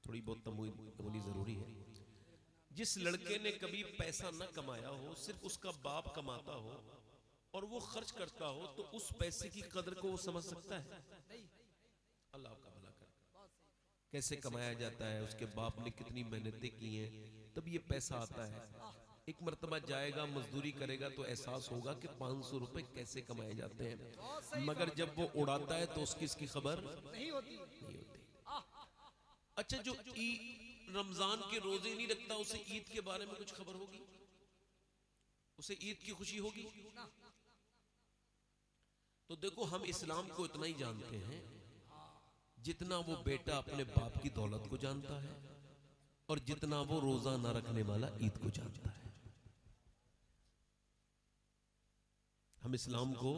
थोड़ी बहुत तमवील होनी जरूरी है। जिस लड़के ने कभी पैसा न कमाया हो, सिर्फ उसका बाप कमाता हो और वो खर्च करता हो, तो उस पैसे की कदर को वो समझ सकता है? अल्लाह का भला करे। कैसे कमाया जाता है, उसके बाप ने कितनी मेहनतें की हैं, तब ये पैसा आता है। एक मर्तबा जाएगा, मजदूरी करेगा तो एहसास होगा कि 500 रुपए कैसे कमाए जाते हैं, मगर जब वो उड़ाता है तो उसकी इसकी खबर नहीं होती। अच्छा, जो रमजान के रोजे नहीं रखता, उसे ईद के बारे में कुछ खबर होगी? उसे ईद की खुशी होगी? तो देखो, हम इस्लाम को इतना ही जानते हैं जितना वो बेटा अपने बाप की दौलत को जानता है, और जितना वो रोजा ना रखने वाला ईद को जानता है। हम इस्लाम को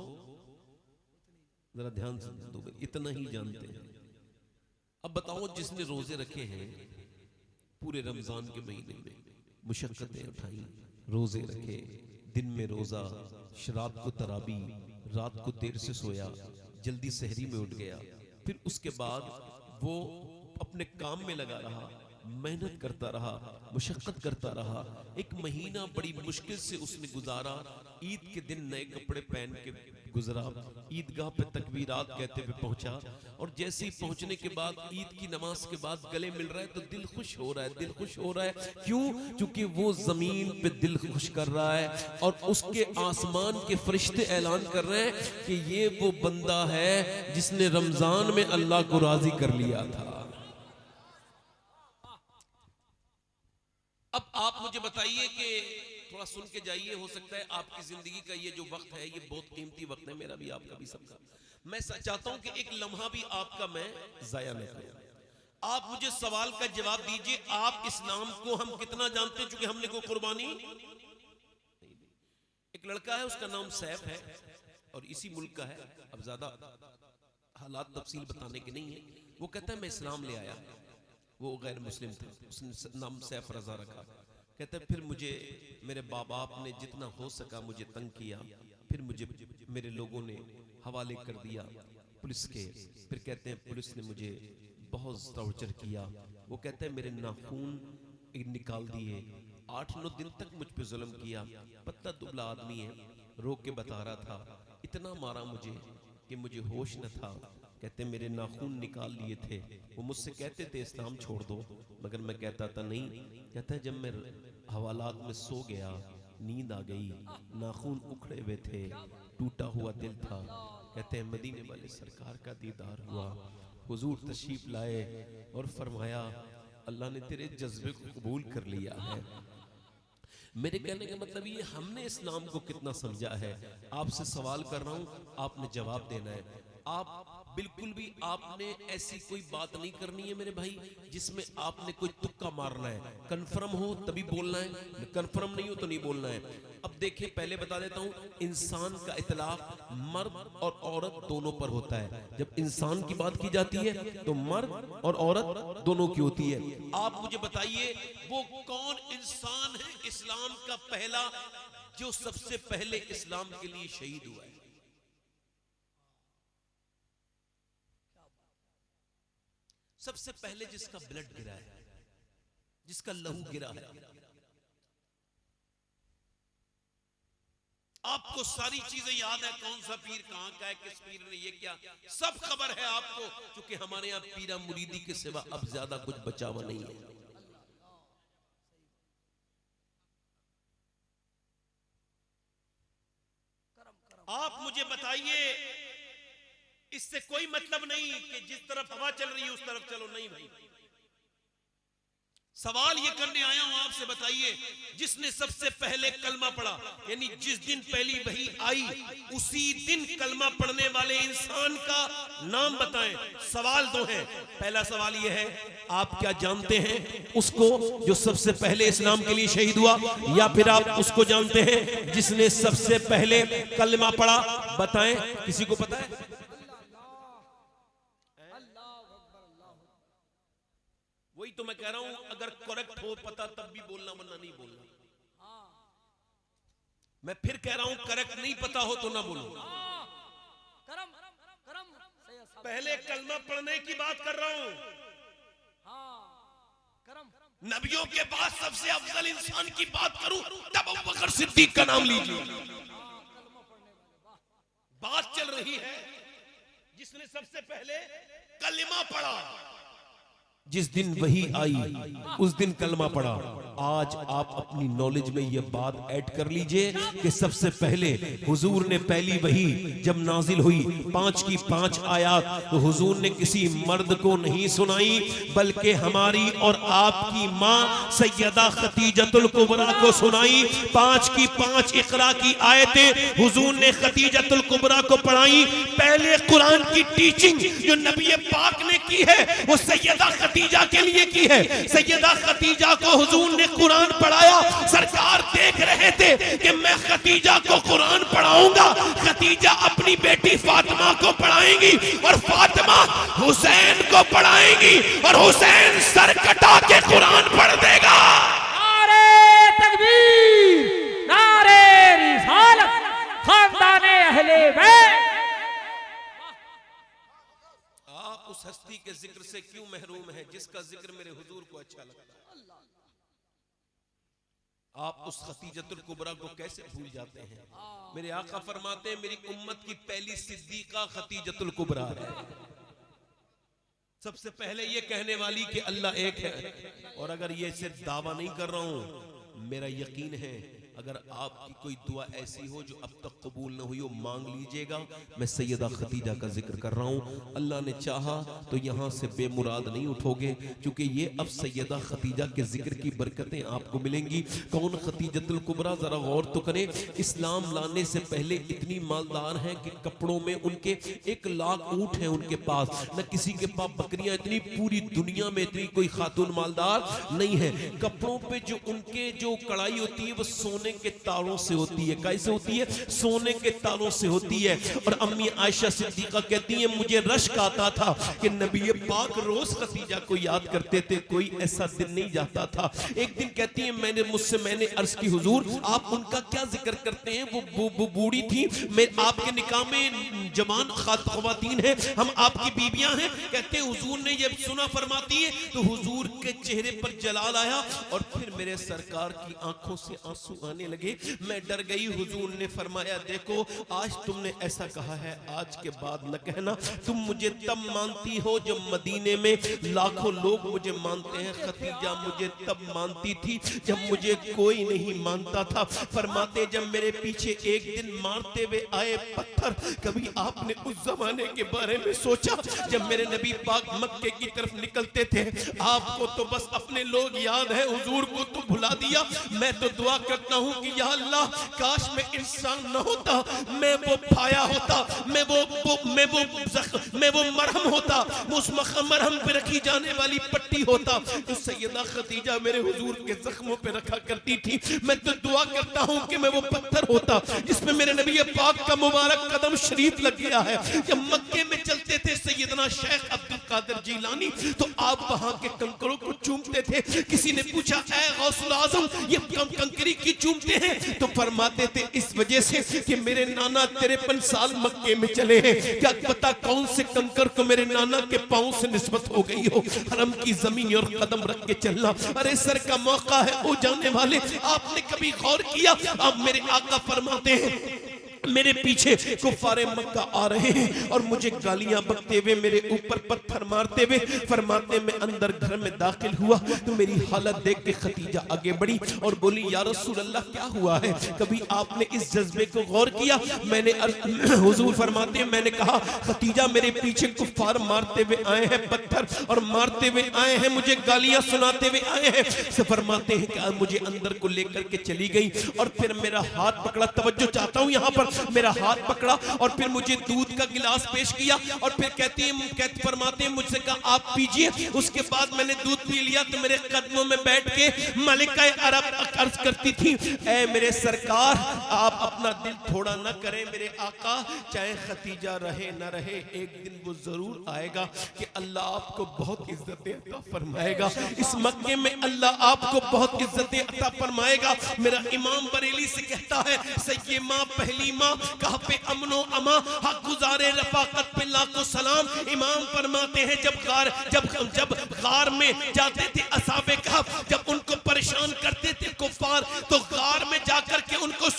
जरा ध्यान से दो, इतना ही जानते हैं। अब बताओ, जिसने रोजे रखे हैं पूरे रमजान के महीने में, मुशक्कतें उठाई, रोजे रखे, दिन में रोजा, रात को तराबी, रात को देर से सोया, जल्दी सहरी में उठ गया, फिर उसके बाद वो अपने काम में लगा रहा, मेहनत करता रहा, मुशक्कत करता रहा, एक महीना बड़ी मुश्किल से उसने गुजारा। ईद के दिन नए कपड़े पहन के गुजरा, ईदगाह पे तकबीरात कहते हुए पहुंचा, और जैसे ही पहुंचने के बाद ईद की नमाज के बाद गले मिल रहा है तो दिल खुश हो रहा है, दिल खुश हो रहा है। क्यों? क्योंकि वो जमीन पे दिल खुश कर रहा है, और उसके आसमान के फरिश्ते ऐलान कर रहे हैं कि ये वो बंदा है जिसने रमजान में अल्लाह को राजी कर लिया था। अब आप मुझे बताइए कि थोड़ा सुन के जाइए, हो सकता है आपकी जिंदगी का ये जो वक्त है ये बहुत कीमती वक्त है, मेरा भी, आपका भी, सबका। मैं चाहता हूं कि एक लम्हा भी आपका मैं जाया न करूं। आप मुझे सवाल का जवाब दीजिए, आप इस्लाम को हम कितना जानते हैं? चूंकि हमने कोई कुर्बानी नहीं दी। एक लड़का है, उसका नाम सैफ है, और इसी मुल्क का है। अब ज्यादा हालात तफसील बताने के नहीं है। वो कहता है मैं इस्लाम ले आया, वो गैर मुस्लिम था, उसने नाम सैफ रजा रखा। कहते हैं फिर मुझे मेरे बाप बाप ने जितना हो सका मुझे तंग किया, फिर मुझे मेरे लोगों ने हवाले कर दिया पुलिस के। फिर कहते हैं पुलिस ने मुझे बहुत टॉर्चर किया। वो कहते हैं मेरे नाखून निकाल दिए, 8-9 दिन तक मुझ पे जुल्म किया। पतला दुबला आदमी है, रो के बता रहा था, इतना मारा मुझे कि मुझे होश न था। कहते मेरे नाखून निकाल लिए थे। वो मुझसे कहते थे इस्लाम छोड़ दो, मगर मैं कहता था नहीं। कहता है जब मैं हवालात में सो गया, नींद आ गई, नाखून उखड़े हुए थे, टूटा हुआ दिल था। कहते हैं मदीने वाले सरकार का दीदार हुआ, हुजूर तशरीफ लाए और फरमाया अल्लाह ने तेरे जज्बे को कबूल कर लिया है। मेरे कहने का मतलब ये, हमने इस्लाम को कितना समझा है। आपसे सवाल कर रहा हूं, आपने जवाब देना है। आप बिल्कुल भी आपने ऐसी कोई बात नहीं करनी है मेरे भाई जिसमें आपने कोई तुक्का मारना है। कंफर्म हो तभी बोलना है, कंफर्म नहीं हो तो नहीं बोलना है। अब देखिए, पहले बता देता हूं, इंसान का इतलाक मर्द और औरत दोनों पर होता है। जब इंसान की बात की जाती है तो मर्द और औरत दोनों की होती है। आप मुझे बताइए, वो कौन इंसान है इस्लाम का पहला जो सबसे पहले इस्लाम के लिए शहीद हुआ है? सबसे पहले जिसका ब्लड गिरा है, जिसका लहू गिरा है। आपको सारी चीजें याद है, कौन सा पीर कहां का है, किस पीर ने ये क्या, सब खबर है आपको। क्योंकि हमारे यहां पीरा मुरीदी के सिवा अब ज्यादा कुछ बचा हुआ नहीं है। आप मुझे बताइए, इससे कोई मतलब नहीं कि जिस तरफ हवा चल रही है उस तरफ चलो, नहीं भाई। सवाल ये करने आया हूं आपसे, बताइए जिसने सबसे पहले कलमा पढ़ा, यानी जिस दिन पहली वही आई उसी दिन कलमा पढ़ने वाले इंसान का नाम बताएं। सवाल दो हैं। पहला सवाल ये है, आप क्या जानते हैं उसको जो सबसे पहले इस्लाम के लिए शहीद हुआ, या फिर आप उसको जानते हैं जिसने सबसे पहले कलमा पढ़ा? बताएं, किसी को पता है? वही तो मैं कह रहा हूं, अगर करेक्ट हो पता तब भी बोलना, वरना नहीं बोलना। मैं फिर कह रहा हूं, करेक्ट नहीं पता हो तो ना बोलो। पहले कलमा पढ़ने की बात कर रहा हूं। नबियों के बाद सबसे अफजल इंसान की बात करूं तब अबू बकर सिद्दीक का नाम लीजिए। बात चल रही है जिसने सबसे पहले कलिमा पढ़ा, जिस दिन वही आई उस दिन कलमा पढ़ा। आज आप अपनी नॉलेज में यह बात ऐड कर लीजिए कि सबसे पहले हुजूर ने पहली वही जब नाजिल हुई 5 की 5 आयत तो हुजूर ने किसी मर्द को नहीं सुनाई, बल्कि हमारी और आपकी माँ सैयदा खतीजतुल कुबरा को सुनाई। 5 की 5 इकरा की आयतें हुजूर ने खतीजतुल कुबरा को पढ़ाई। पहले कुरान की टीचिंग जो नबी पाक ने की है वो सैयदा खतीजा के लिए की है। सैयदा खतीजा को हुजूर ने कुरान पढ़ाया। सरकार देख रहे थे कि मैं खतीजा को कुरान पढ़ाऊंगा, खतीजा अपनी बेटी फातिमा को पढ़ाएंगी और फातिमा हुसैन को पढ़ाएंगी और हुसैन सर कटा के कुरान पढ़ देगा। नारे तकबीर, नारे रिसालत, खानदाने अहले बैत। आप उस हस्ती के जिक्र से क्यों महरूम हैं जिसका जिक्र मेरे हुजूर को अच्छा लगता है? आप उस खतीजतुल कुबरा को कैसे भूल जाते हैं? मेरे आका फरमाते हैं मेरी उम्मत की पहली सिद्दीका खतीजतुल कुबरा है। सबसे पहले ये कहने वाली कि अल्लाह एक है। और अगर ये सिर्फ दावा नहीं कर रहा हूं, मेरा यकीन है अगर आपकी कोई दुआ ऐसी हो जो अब तक कबूल न हुई हो, मांग लीजिएगा। मैं सैयदा खतीजा का जिक्र कर रहा हूं। अल्लाह ने चाहा तो यहां से बेमुराद नहीं उठोगे, क्योंकि ये अब सैयदा खतीजा के जिक्र की बरकतें आपको मिलेंगी। कौन खतीजतुल कुबरा? जरा गौर तो करें। इस्लाम लाने से पहले इतनी मालदार हैं कि कपड़ों में उनके 1 लाख ऊंट हैं उनके पास, न किसी के पास बकरियां। इतनी पूरी दुनिया में इतनी कोई खातून मालदार नहीं है। कपड़ों पे जो उनके जो कढ़ाई होती है वो सोने के तारों से होती है। कैसे होती है? सोने के तारों से होती है। और अम्मी आयशा सिद्दीका कहती है मुझे रश्क आता था कि नबी पाक रोज खतीजा को याद करते थे, कोई ऐसा दिन नहीं जाता था। एक दिन कहती है मैंने अर्ज की हुजूर आप उनका क्या जिक्र करते हैं? वो बूढ़ी थी, मैं आपके निकाह में जवान खवातीन हैं, हम आपकी बीबियां हैं। कहते हैं हुजूर ने ये सुना फरमाती है तो हुजूर के चेहरे पर जलाल आया और फिर मेरे सरकार की आंखों से आंसू आने लगे। मैं डर गई। हुजूर ने फरमाया देखो आज तुमने ऐसा कहा है, आज के बाद न कहना। तुम मुझे तब मानती हो जब मदीने में लाखों लोग मुझे मानते हैं, खतीजा मुझे तब मानती थी जब मुझे कोई नहीं मानता था। फरमाते जब मेरे पीछे एक दिन मारते हुए आए पत्थर, कभी आपने उस जमाने के बारे में सोचा जब मेरे नबी पाक मक्के की तरफ निकलते थे? आपको तो बस अपने लोग याद है, हुजूर को तो भुला दिया। मैं तो दुआ करता हूं कि या अल्लाह काश मैं इंसान न होता, मैं वो फाया होता, मैं वो मरहम होता, उस मरहम पे रखी जाने वाली पट्टी होता जो सैयदा खतीजा मेरे हुजूर के जख्मों पे रखा करती थी। मैं तो दुआ करता हूं कि मैं वो पत्थर होता जिसमें मेरे नबी पाक का मुबारक कदम शरीफ लग गया है। जब मक्के में चलते थे सैयदना शेख अब्दुल कादिर जिलानी तो आप वहां के कंकरों को चूमते थे। किसी ने पूछा ऐ गौसुल आजम ये कंकरी की चूमते हैं? तो फरमाते थे इस वजह से कि मेरे नाना 53 साल मक्के में चले हैं, क्या पता कौन से कंकर को मेरे नाना के पांव से निस्बत हो गई हो। हरम की जमीन और कदम रख के चलना। अरे सर का मौका है ओ जाने वाले, आपने कभी गौर किया? अब मेरे आका फरमाते हैं मेरे पीछे कुफारे मक्का आ रहे हैं और मुझे गालियां बकते हुए मेरे ऊपर पत्थर मारते हुए। फरमाते मैं अंदर घर में दाखिल हुआ तो मेरी हालत देख के खतीजा आगे बढ़ी और बोली या रसूल अल्लाह क्या हुआ है? कभी आपने इस जज्बे को गौर किया? मैंने हुजूर फरमाते हैं मैंने कहा खतीजा मेरे पीछे कुफार मारते हुए आए हैं पत्थर और मारते हुए आए हैं, मुझे गालियां सुनाते हुए आए हैं। से फरमाते हैं कि मुझे अंदर को लेकर के चली गई और फिर मेरा हाथ पकड़ा। तवज्जो चाहता हूं यहां पर। मेरा हाथ पकड़ा और फिर मुझे दूध का गिलास पेश किया और फिर फरमाते हैं मुझसे कहा आप पीजिए। उसके बाद मैंने दूध पी लिया तो मेरे कदमों में बैठ के मलिका अरब अर्ज करती थी ऐ मेरे सरकार आप अपना दिल थोड़ा न करें मेरे आका, चाहे खतीजा रहे न रहे एक दिन वो जरूर आएगा कि अल्लाह आपको बहुत इज्जतें अता फरमाएगा। इस मक्के में अल्लाह आपको बहुत इज्जतें अता फरमाएगा। मेरा इमाम बरेली से कहता है सैये माँ पहली माँ कहा पे अमनो अमा हक गुजारे रफाकत पे लाखों सलाम। इमाम फरमाते हैं जब गार में जाते थे असाबे कहा, जब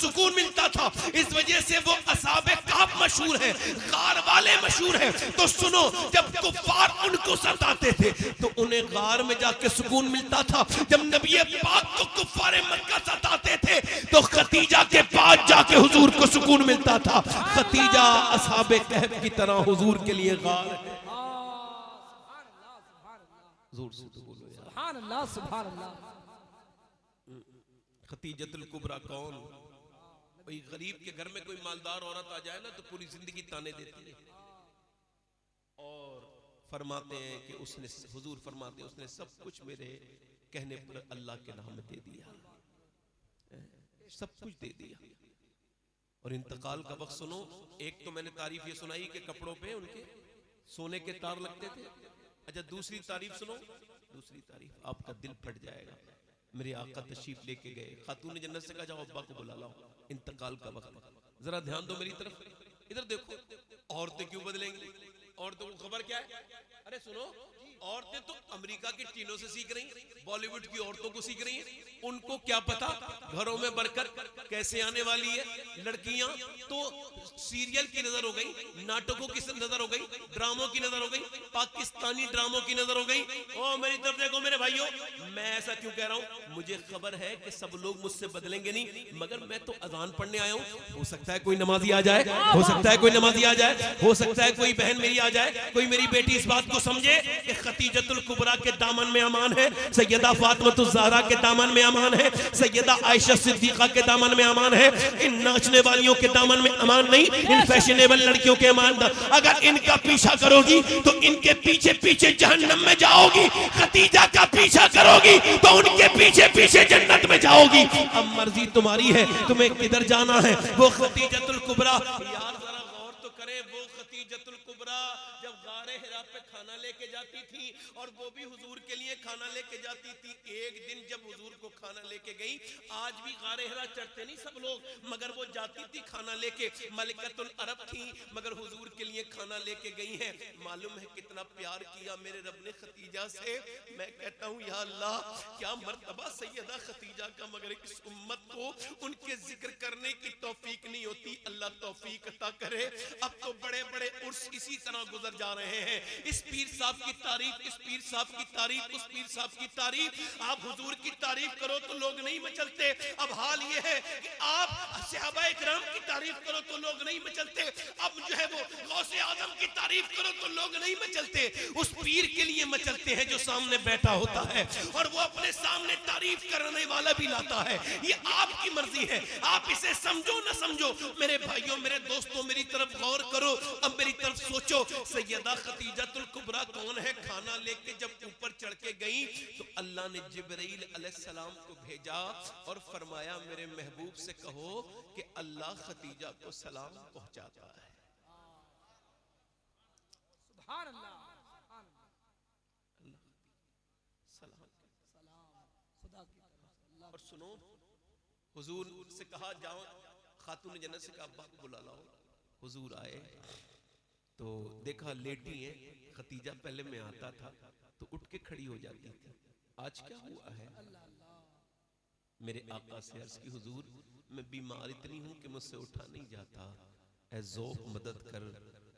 सुकून मिलता था। इस वजह से वो असहाबे कहफ मशहूर है, गार वाले मशहूर है। तो सुनो, जब कुफार उनको सताते थे तो उन्हें गार में जाके सुकून मिलता था। जब नबी पाक को कुफार मक्का सताते थे तो खतीजा के पास जाके हुजूर को सुकून मिलता था। खतीजा असहाबे कहफ की तरह हुजूर के लिए गार है। जोर से तो बोलो यार। सुभान अल्लाह, सुभान अल्लाह। खतीजतुल कुबरा कौन? भाई गरीब के घर में कोई मालदार औरत आ जाए ना तो पूरी जिंदगी ताने देती है। और फरमाते हैं कि उसने, हुजूर फरमाते हैं, उसने सब कुछ मेरे कहने पर अल्लाह के नाम में दे दिया, सब कुछ दे दिया। और इंतकाल का वक्त सुनो, एक तो मैंने तारीफ ये सुनाई कि कपड़ों पे उनके सोने के तार लगते थे। अच्छा, दूसरी तारीफ सुनो, दूसरी तारीफ आपका दिल फट जाएगा। मेरे आका तशरीफ लेके गए, खातून जन्नत से कहा जाओ अब्बा को बुला लाओ, इंतकाल का वक्त। जरा ध्यान दो मेरी तरफ, इधर देखो। औरतें क्यों बदलेंगी? औरतों को खबर क्या है? अरे सुनो, औरतें तो अमेरिका की टीनों से सीख रही, बॉलीवुड की औरतों को सीख रही हैं। उनको क्या पता घरों में बरकत कैसे आने वाली है। लड़कियां तो सीरियल की नजर हो गई, नाटकों की नजर हो गई, ड्रामों की नजर हो गई, पाकिस्तानी ड्रामों की नजर हो गई। ओ मेरी तरफ देखो मेरे भाइयों, मैं ऐसा क्यों कह रहा हूं? मुझे खबर है कि सब लोग मुझसे बदलेंगे नहीं, मगर मैं तो अजान पढ़ने आया हूं। हो सकता है कोई नमाजी आ जाए, हो सकता है कोई नमाजी आ जाए, हो सकता है कोई बहन मेरी आ जाए, कोई मेरी बेटी इस बात को समझे कि खतीजतुल कुबरा के दामन में अमान है, सैयदा फातिमा ज़हरा के दामन में अमान है, सैयदा आयशा सिद्दीका के दामन में अमान है। इन नाचने वालियों के दामन में अमान नहीं, इन फैशनेबल लड़कियों के अमान। अगर इनका पीछा करोगी तो इनके पीछे पीछे जहन्नम में जाओगी, खतीजा का पीछा करोगी तो उनके पीछे पीछे जन्नत में जाओगी। अब मर्जी तुम्हारी है, तुम्हें किधर जाना है। वो खतीजतुल कुबरा, यार जरा गौर तो करें, वो खतीजतुल कुबरा जब गारे हिरा पे खाना लेके जाती थी, और वो भी हुजूर के लिए खाना लेके जाती थी। एक दिन जब हुजूर को खाना लेके गई, आज भी गारे हिरा चढ़ते नहीं सब लोग, मगर वो जाती थी खाना लेके। मलिकतुल अरब थी मगर हुजूर के लिए खाना लेके गई हैं। मालूम है कितना प्यार किया मेरे रब ने खतीजा से। मैं कहता हूँ या अल्लाह, क्या मर्तबा सैयदा खतीजा का, मगर इस उम्मत को उनके जिक्र करने की तौफीक नहीं होती। अल्लाह तौफीक अता करे। अब तो बड़े बड़े उर्स इसी तरह गुजर जा रहे हैं। इस पीर साहब की तारीफ, इस पीर साहब की तारीफ, उस पीर साहब की तारीफ। आप हुजूर की तारीफ करो तो लोग नहीं मचलते। अब हाल ये है कि आप सहाबा इकराम की तारीफ करो तो लोग नहीं मचलते। अब जो है वो गौसे आजम की तारीफ करो तो लोग नहीं मचलते। उस पीर के लिए मचलते हैं जो सामने बैठा होता है, और वो अपने सामने तारीफ करने वाला भी लाता है। ये आपकी मर्जी है, आप इसे समझो ना समझो। मेरे भाइयों, मेरे दोस्तों, मेरी तरफ गौर करो, अब मेरी तरफ सोचो। सैयदा खतीजतुल कुबरा कौन है? खाना लेके जब ऊपर चढ़ के गई तो अल्लाह ने जिब्राइल अलैहिस्सलाम को भेजा और फरमाया मेरे महबूब से कहो कि अल्लाह खतीजा को सलाम पहुंचाता है। सुभान अल्लाह, खुदा की तरफ। और सुनो, हुजूर से कहा जाओ, खातून जन्नत से कहा अब्बा को बुला लाओ। हुजूर आए तो देखा लेटी है खतीजा। पहले में आता था तो उठ के खड़ी हो जाती थी, आज क्या हुआ है? मेरे आका से अर्ज की हुजूर मैं बीमार इतनी हूं कि मुझसे उठा नहीं जाता, ऐ ज़ौक़ मदद कर,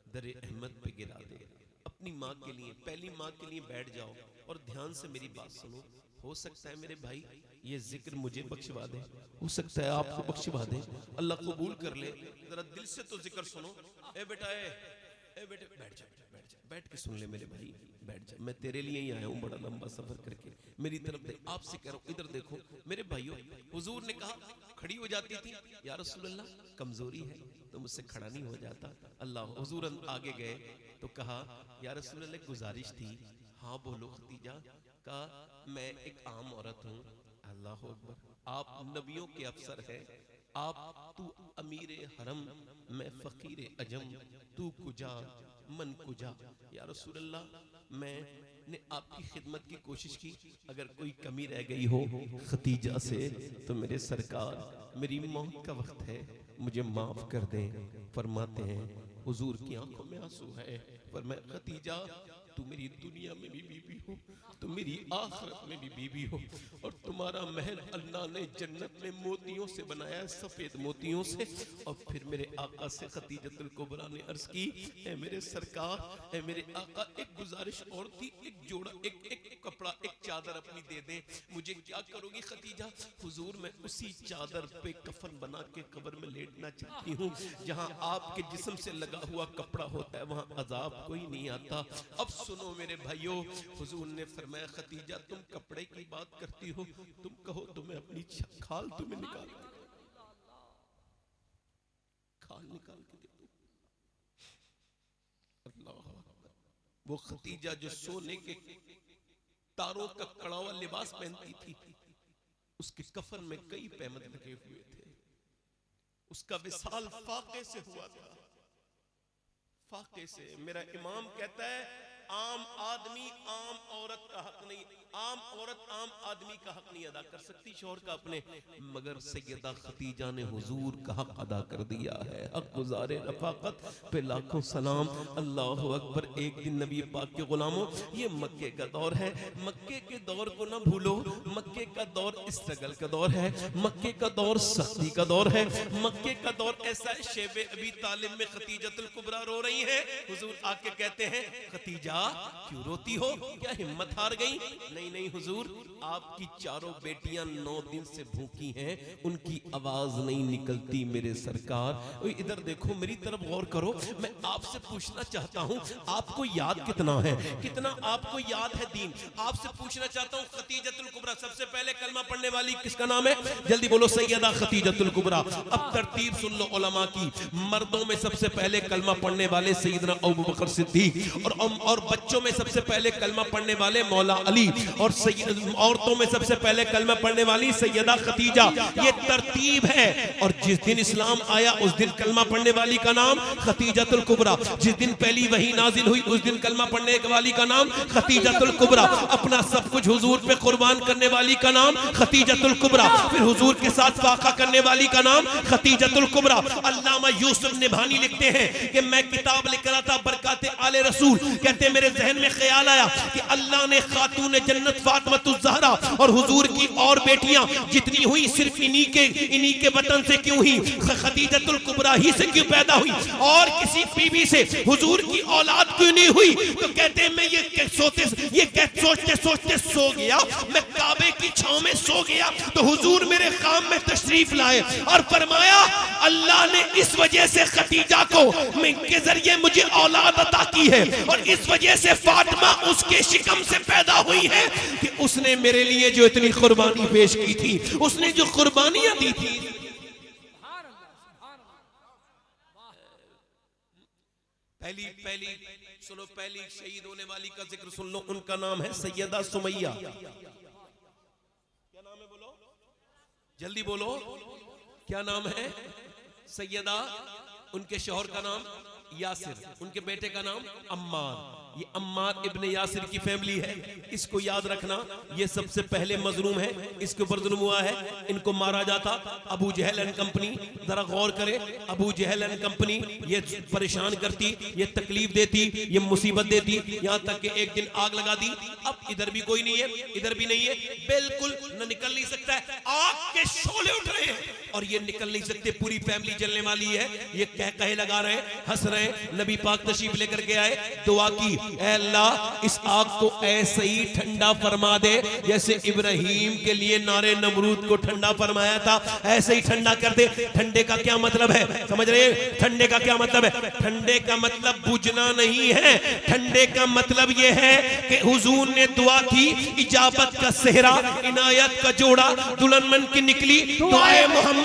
दर अहमद पे गिरा दे। अपनी माँ के लिए, पहली माँ के लिए बैठ जाओ और ध्यान से मेरी बात सुनो। हो सकता है मेरे भाई ये जिक्र मुझे बख्शवा दे, हो सकता है आपको बख्शवा दे, अल्लाह कबूल कर ले। जरा दिल से तो जिक्र सुनो। ए बेटा, ए बेटे बैठ जा, बैठ जा, बैठ के सुन ले मेरे भाई, बैठ जा। मैं तेरे लिए ही आया हूँ बड़ा लंबा सफर करके। मेरी तरफ देख, आपसे कह रहा हूँ, इधर देखो मेरे भाइयों। हुजूर ने कहा, खड़ी हो जाती थी, या रसूल अल्लाह कमजोरी है तो मुझसे खड़ा नहीं हो जाता। अल्लाह, हुजूर आगे गए तो कहा या रसूल अल्लाह गुजारिश थी। हाँ बोलो खतीजा। का मैं एक आम औरत हूँ। अल्लाह अकबर, आप नबियों के अफसर हैं, आप तू अमीर हरम, मैं फकीर अजम, तू कुजा मन कुजा। या रसूल अल्लाह मैंने आपकी खिदमत की कोशिश की, अगर कोई कमी रह गई हो खतीजा से तो मेरे सरकार, मेरी मौत का वक्त है, मुझे माफ कर दें। फरमाते हैं हुजूर की आंखों में आंसू है। पर मैं खतीजा तू मेरी दुनिया में भी बीवी हो, तू मेरी आखिरत में भी बीवी हो। और तुम्हारा महल अल्लाह ने जन्नत में मोतियों से बनाया है, सफेद मोतियों से। और फिर मेरे आका से खतीजतुल कुबरा ने अर्ज की, ए मेरे सरकार, ए मेरे आका, एक गुजारिश और थी, एक जोड़ा, एक कपड़ा, एक चादर अपनी दे दे, मुझे क्या करोगी खतीजा? हुजूर मैं उसी चादर पे कफन बना के कब्र में लेटना चाहती हूँ जहाँ आपके जिस्म से लगा हुआ कपड़ा होता है, वहाँ अजाब कोई नहीं आता। अब सुनो मेरे भाइयों, हुजूर ने फरमाया, खतीजा तुम कपड़े की बात करती हो, तुम कहो तो मैं अपनी खाल तुम्हें निकाल खाल निकाल के दे दूं। अल्लाह अकबर। वो खतीजा जो सोने के तारों का कड़ा हुआ लिबास पहनती थी, उसके कफन में कई पैमद लगे हुए थे। उसका विसाल फाके से हुआ था, फाके से। मेरा इमाम कहता है, आम आदमी आम औरत का हक नहीं, आम औरत आम आदमी का हक नहीं अदा कर सकती शौहर का अपने, मगर सैयदा खतीजा ने हुजूर का हक अदा कर दिया है। हक गुजारे रफाकत पे लाखों सलाम। अल्लाह अकबर। एक दिन नबी पाक के गुलामों, ये मक्के का दौर है, मक्के के दौर को ना भूलो। मक्के का दौर स्ट्रगल का दौर है, मक्के का दौर सख्ती का दौर है, मक्के का दौर ऐसा है। शेबे अबी तालिब में खतीजतुल कुबरा रो रही है, हुजूर आके कहते हैं, खतीजा क्यों रोती हो, क्या हिम्मत हार गई? नहीं नहीं हुजूर, आपकी चारों बेटियां 9 दिन से भूखी हैं, उनकी आवाज नहीं निकलती मेरे सरकार। इधर देखो, मेरी तरफ गौर करो, मैं आपसे पूछना चाहता हूं, आपको याद कितना है, कितना आपको याद है दीन? आपसे पूछना चाहता हूं, खतीजतुल कुबरा सबसे पहले कलमा पढ़ने वाली किसका नाम है? जल्दी बोलो, सैयदा खतीजतुल कुबरा। अब तरतीब सुन लो उलमा की। मर्दों में सबसे पहले कलमा पढ़ने वाले सैयदना अबू बकर सिद्दीक, और बच्चों में सबसे पहले कलमा पढ़ने वाले मौला अली, और औरतों में सबसे पहले कलमा पढ़ने वाली सैयदा खतीजा। ये तरतीब है। और जिस दिन इस्लाम आया उस दिन कलमा पढ़ने वाली का नाम खतीजतुल कुबरा। जिस दिन पहली वही नाजिल हुई उस दिन कलमा पढ़ने वाली का नाम खतीजतुल कुबरा। अपना सब कुछ हुजूर पे कुर्बान करने वाली का नाम खतीजतुल कुबरा। फिर हुजूर के साथ वाक़ा करने वाली का नाम खतीजतुल कुबरा। अल्लामा यूसुफ निभानी लिखते हैं कि मैं किताब लिख रहा था बरकाते आले रसूल, कहते मेरे जहन में ख्याल आया कि अल्लाह ने खातून जन्नत फातिमातुज़ ज़हरा और हुजूर की और बेटियां जितनी हुई सिर्फ इन्हीं के वतन से क्यों हुई, खतीजतुल कुबरा ही से क्यों पैदा हुई, और किसी बीवी से हुजूर की औलाद क्यों नहीं हुई? तो कहते मैं ये सोचते सोचते सो गया, मैं काबे की छांव में सो गया, तो हुजूर मेरे खाम में तशरीफ लाए और फरमाया, अल्लाह ने इस वजह से खतीजा को के जरिए मुझे औलाद अता की है, और इस वजह से फातिमा उसके शिकम से पैदा हुई है कि उसने मेरे लिए जो इतनी कुर्बानी पेश की थी, उसने जो कुर्बानियां दी थी। पहली सुनो, पहली शहीद होने वाली का जिक्र सुन लो, उनका नाम है सैयदा सुमैया। क्या नाम है? बोलो जल्दी बोलो, क्या नाम है? सैयदा। उनके शौहर का नाम यासिर, उनके बेटे का नाम अम्मार। ये अम्मार इब्ने यासिर की फैमिली है, इसको याद रखना। ये सबसे पहले मजलूम है, इसके ऊपर जुल्म हुआ है, इनको मारा जाता। अबू जहल एंड कंपनी, जरा गौर करें, अबू जहल एंड कंपनी ये परेशान करती, ये तकलीफ देती, ये मुसीबत देती, यहाँ तक कि एक दिन आग लगा दी। अब इधर भी कोई नहीं है, इधर भी नहीं है, बिल्कुल न निकल नहीं सकता है, आग के शोले उठ रहे हैं और ये निकल नहीं सकते, पूरी फैमिली जलने वाली है। ये कहे लगा रहे हैं, हंस रहे हैं। नबी पाक तशरीफ लेकर के आए, दुआ की, ऐ अल्लाह इस आग को ऐसे ही ठंडा फरमा दे जैसे इब्राहिम के लिए नारे नमरूद को ठंडा फरमाया था, ऐसे ही ठंडा कर दे। ठंडे का क्या मतलब है, समझ रहे हैं? ठंडे का क्या मतलब है? ठंडे का मतलब बुझना नहीं है, ठंडे का मतलब यह है कि हुजूर ने दुआ की, इजाबत का सेहरा, इनायत का जोड़ा दुल्हन मन की निकली, दुआए मोहम्मद।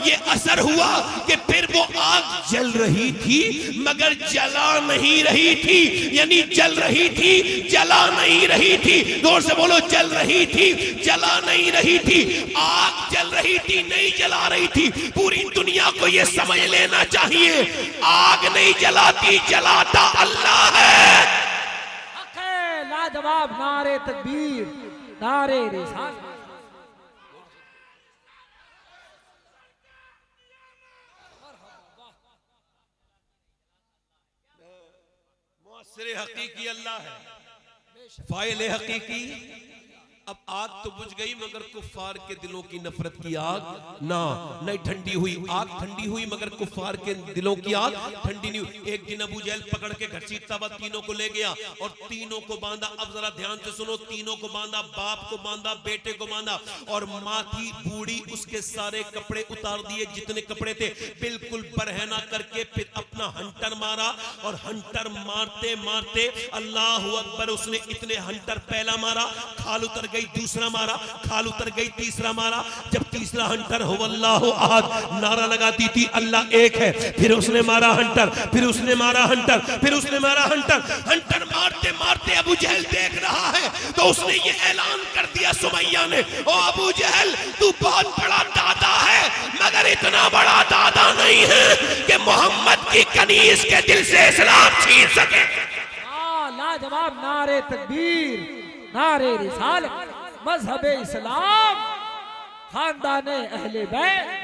ये असर हुआ कि फिर वो आग जल रही थी मगर जला नहीं रही थी, यानी जल रही थी जला नहीं रही थी। जोर से बोलो, जल रही थी जला नहीं रही थी। आग जल रही थी, नहीं जला रही थी। पूरी दुनिया को ये समझ लेना चाहिए, आग नहीं जलाती, जलाता अल्लाह है। लाजवाब नारे तकबीर, नारे रिसालत। मुअस्सिर हकीकी अल्लाह है। फाइल हकीकी। अब आग तो बुझ गई मगर कुफार के दिलों की नफरत की आग ना नहीं ठंडी हुई। आग ठंडी हुई मगर कुफार के दिलों की आग ठंडी नहीं हुई। एक दिन अबू जहल पकड़ के घसीटता हुआ तीनों को ले गया और तीनों को बांधा। अब जरा ध्यान से सुनो, तीनों को बांधा, बाप को बांधा, बेटे को बांधा और माँ थी बूढ़ी, उसके सारे कपड़े उतार दिए जितने कपड़े थे, बिल्कुल बरहना करके फिर अपना हंटर मारा। और हंटर मारते मारते अल्लाह अकबर, उसने इतने हंटर पहला मारा, खाल उतर गई, दूसरा मारा, खाल उतर गई, तीसरा मारा। जब तीसरा हंटर हो अल्लाह अहद नारा लगाती थी अल्लाह एक है, फिर उसने मारा हंटर, फिर उसने मारा हंटर, फिर उसने मारा हंटर। हंटर मारते मारते अबू जहल देख रहा है तो उसने ये ऐलान कर दिया सुमैया ने, ओ अबू जहल तू बहुत बड़ा दादा है मगर इतना बड़ा दादा नहीं है कि मोहम्मद की कनीज के दिल से इस्लाम छीन सके। लाजवाब नारे तकबीर, नारे रिसालत, मजहबे इस्लाम, खानदाने अहले बैत।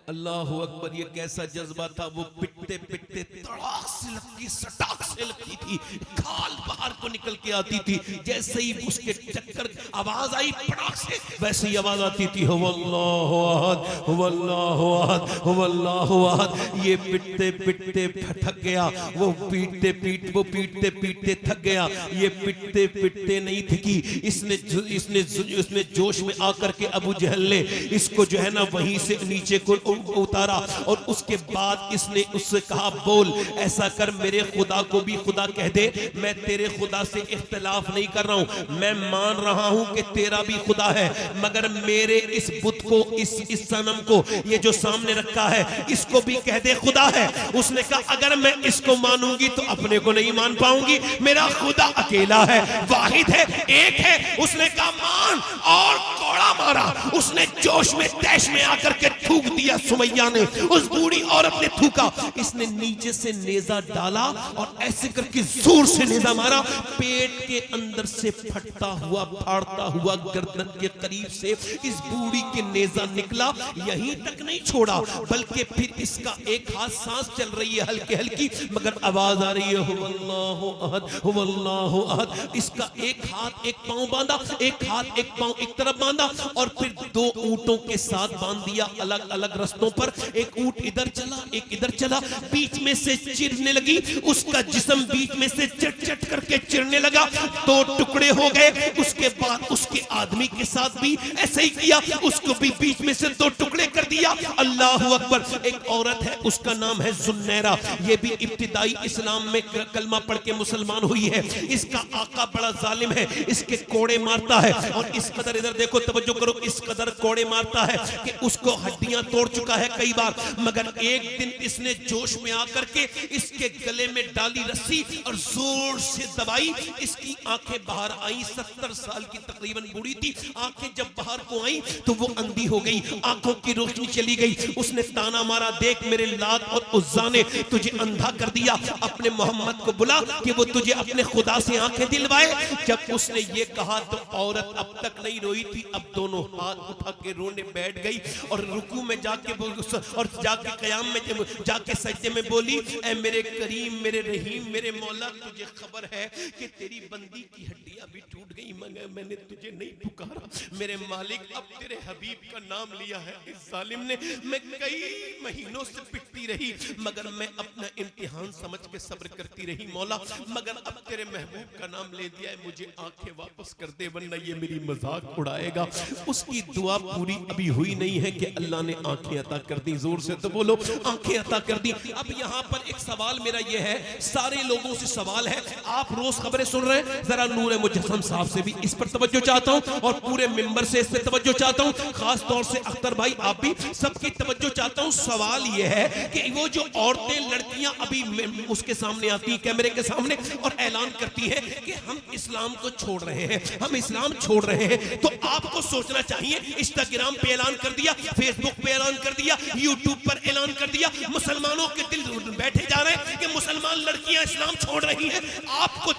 अल्लाह अकबर, ये कैसा जज्बा था। वो पिटते पिटते तड़ाक से लगती, सटाक से लगती थी, खाल बाहर को निकल के आती थी। जैसे ही उसके चक्कर आवाज आई पटाक से, वैसे ही आवाज आती थी हुवल्लाहु अहद, हुवल्लाहु अहद, हुवल्लाहु अहद। ये पिटते पिटते थक गया, वो पीटते पीटते थक गया। ये पिटते पिटते नहीं थकी, इसने जोश में आकर के अबू जहल ने इसको जो है ना वहीं से नीचे को उतारा और उसके बाद इसने उससे कहा बोल ऐसा कर, मेरे खुदा को भी खुदा कह दे। मैं तेरे खुदा से इख्तिलाफ नहीं कर रहा हूं, मैं मान रहा हूं कि तेरा भी खुदा है, मगर मेरे इस बुत को, इस सनम को, ये जो सामने रखा है, इसको भी कह दे खुदा है। उसने कहा अगर मैं इसको मानूंगी तो अपने को नहीं मान पाऊंगी, मेरा खुदा अकेला है, वाहिद है, एक है। उसने कहा मान, और कोड़ा मारा। उसने जोश में तैश में आकर के थूक दिया। सुमैया ने, उस बूढ़ी औरत ने थूका। इसने नीचे से नेजा डाला और ऐसे करके जोर से नेजा मारा, पेट के अंदर से फटता हुआ, फाड़ता हुआ गर्दन के करीब से इस बूढ़ी के नेजा निकला। यहीं तक नहीं छोड़ा बल्कि फिर इसका एक हाथ सांस चल रही है हल्की हल्की, मगर आवाज आ रही है हुवल्लाहु अहद, हुवल्लाहु अहद। इसका एक हाथ एक पांव बांधा, एक हाथ एक पांव एक तरफ बांधा और फिर दो ऊंटों के साथ बांध दिया अलग अलग रस्तों पर। एक ऊंट इधर चला, एक इधर चला, बीच में से चिरने लगी, उसका जिस्म बीच में से चट चट करके चिरने लगा, दो टुकड़े हो गए। उसके बाद उसके आदमी के साथ भी ऐसे ही किया, उसको भी बीच में से दो टुकड़े कर दिया। अल्लाह अकबर। एक औरत है, उसका नाम है जुन्नैरा, ये भी इब्तिदाई इस्लाम में कलमा पढ़ के मुसलमान हुई है। इसका आका बड़ा जालिम है, इसके कोड़े मारता है और इस कदर, इधर देखो तवज्जो करो, इस कदर कोड़े मारता है कि उसको हड्डियां तोड़ चुका है कई बार। मगर एक दिन इसने जोश में आकर के इसके गले में डाली रस्सी और जोर से दबाई। इसकी आंखें बाहर आई, 70 साल की तकरीबन बूढ़ी थी। आंखें जब बाहर को आई तो वो अंधी हो गई, आंखों की रोशनी चली गई। उसने ताना मारा, देख मेरे लात और उज्जा ने तुझे अंधा कर दिया, अपने मोहम्मद को बुला कि वो तुझे अपने खुदा से आंखें दिलवाए। जब उसने ये कहा तो औरत अब तक नहीं रोई थी, अब दोनों हाथ उठा के रोने बैठ गई और रुकू में जाके और जाके क़याम में जाके सजदे में बोली, ऐ मेरे करीम, मेरे रहीम, मेरे मौला, तुझे खबर है कि तेरी बंदी की हड्डियां भी टूट गई मगर मैंने तुझे नहीं पुकारा। मेरे मालिक, अब तेरे हबीब का नाम लिया है इस जालिम ने, मैं कई महीनों से पिटती रही मगर मैं अपना इम्तिहान समझ के सब्र करती रही मौला, मगर अब तेरे महबूब का नाम ले दिया है, मुझे आंखें वापस कर दे वरना ये मेरी मजाक उड़ाएगा। उसकी दुआ पूरी अभी हुई नहीं है कि अल्लाह ने आंखें अता कर दी। जोर से तो बोलो, आंखें अता कर दी। अब यहाँ पर एक सवाल मेरा ये है, सारे लोगों से सवाल है, आप रोज खबरें सुन रहे हैं, जरा नूर मुजस्सम साहब से भी इस पर तवज्जो चाहता हूँ और पूरे मिंबर से इस पर तवज्जो चाहता हूँ, खास तौर से अख्तर भाई आप भी सबकी तवज्जो चाहता हूँ। सवाल ये है कि वो जो औरतें लड़कियां अभी उसके सामने आती हैं, कैमरे के सामने, और ऐलान करती है कि हम इस्लाम को छोड़ रहे हैं, हम इस्लाम छोड़ रहे हैं, तो आपको सोचना चाहिए, इंस्टाग्राम पे ऐलान कर दिया, फेसबुक पे ऐलान कर दिया, यूट्यूब पर ऐलान कर दिया, मुसलमानों के दिल बैठे जा रहे हैं कि मुसलमान लड़कियां इस्लाम छोड़ रही हैं। आपको